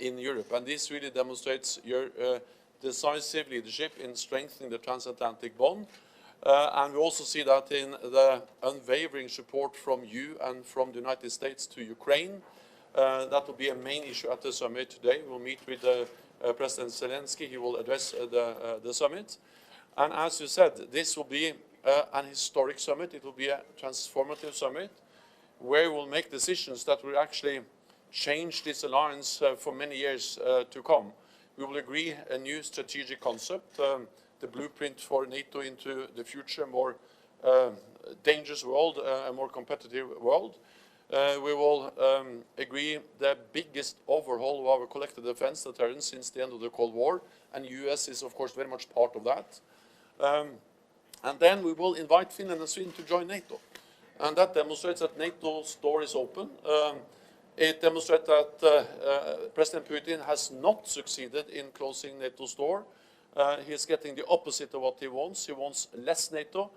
in Europe. And this really demonstrates your decisive leadership in strengthening the transatlantic bond. And we also see that in the unwavering support from you and from the United States to Ukraine. That will be a main issue at the summit today. We'll meet with President Zelensky. He will address the summit. And as you said, this will be an historic summit. It will be a transformative summit where we'll make decisions that will actually change this alliance for many years to come. We will agree a new strategic concept, the blueprint for NATO into the future, more dangerous world, a more competitive world. We will agree the biggest overhaul of our collective defense deterrence since the end of the Cold War, and the US is, of course, very much part of that. And then we will invite Finland and Sweden to join NATO. And that demonstrates that NATO's door is open. It demonstrates that President Putin has not succeeded in closing NATO's door. He is getting the opposite of what he wants. He wants less NATO.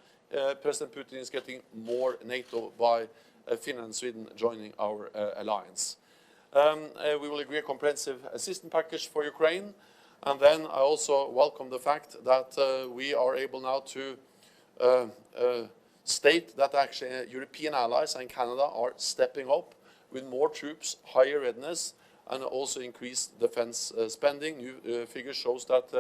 President Putin is getting more NATO by Finland and Sweden joining our alliance. We will agree a comprehensive assistance package for Ukraine, and then I also welcome the fact that we are able now to state that actually European allies and Canada are stepping up with more troops, higher readiness, and also increased defense spending. New figure shows that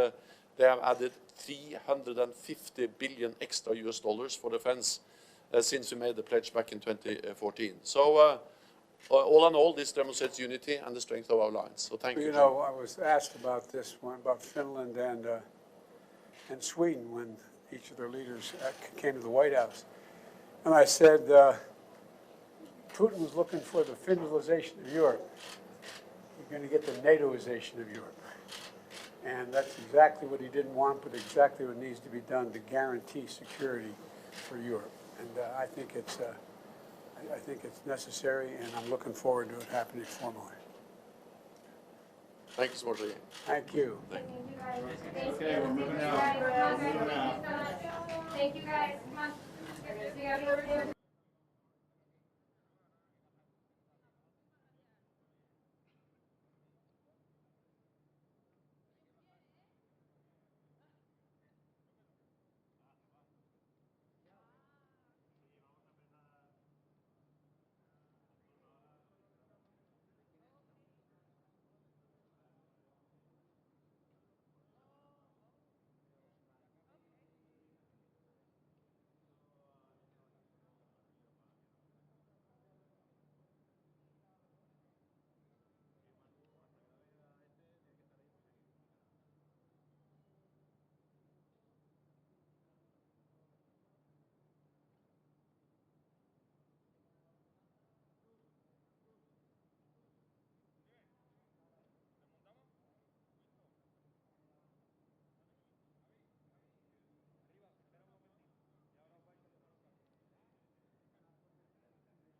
they have added 350 billion extra US dollars for defense since we made the pledge back in 2014. So all in all, this demonstrates unity and the strength of our alliance. So thank you. You know, I was asked about this one, about Finland and Sweden when each of their leaders came to the White House. And I said, Putin was looking for the Finlandization of Europe. You're going to get the NATOization of Europe. And that's exactly what he didn't want, but exactly what needs to be done to guarantee security for Europe. And I think it's necessary, and I'm looking forward to it happening formally. Thank you so much again. Thank you. Thank you. Okay, we're moving out. Thank you guys. Come on.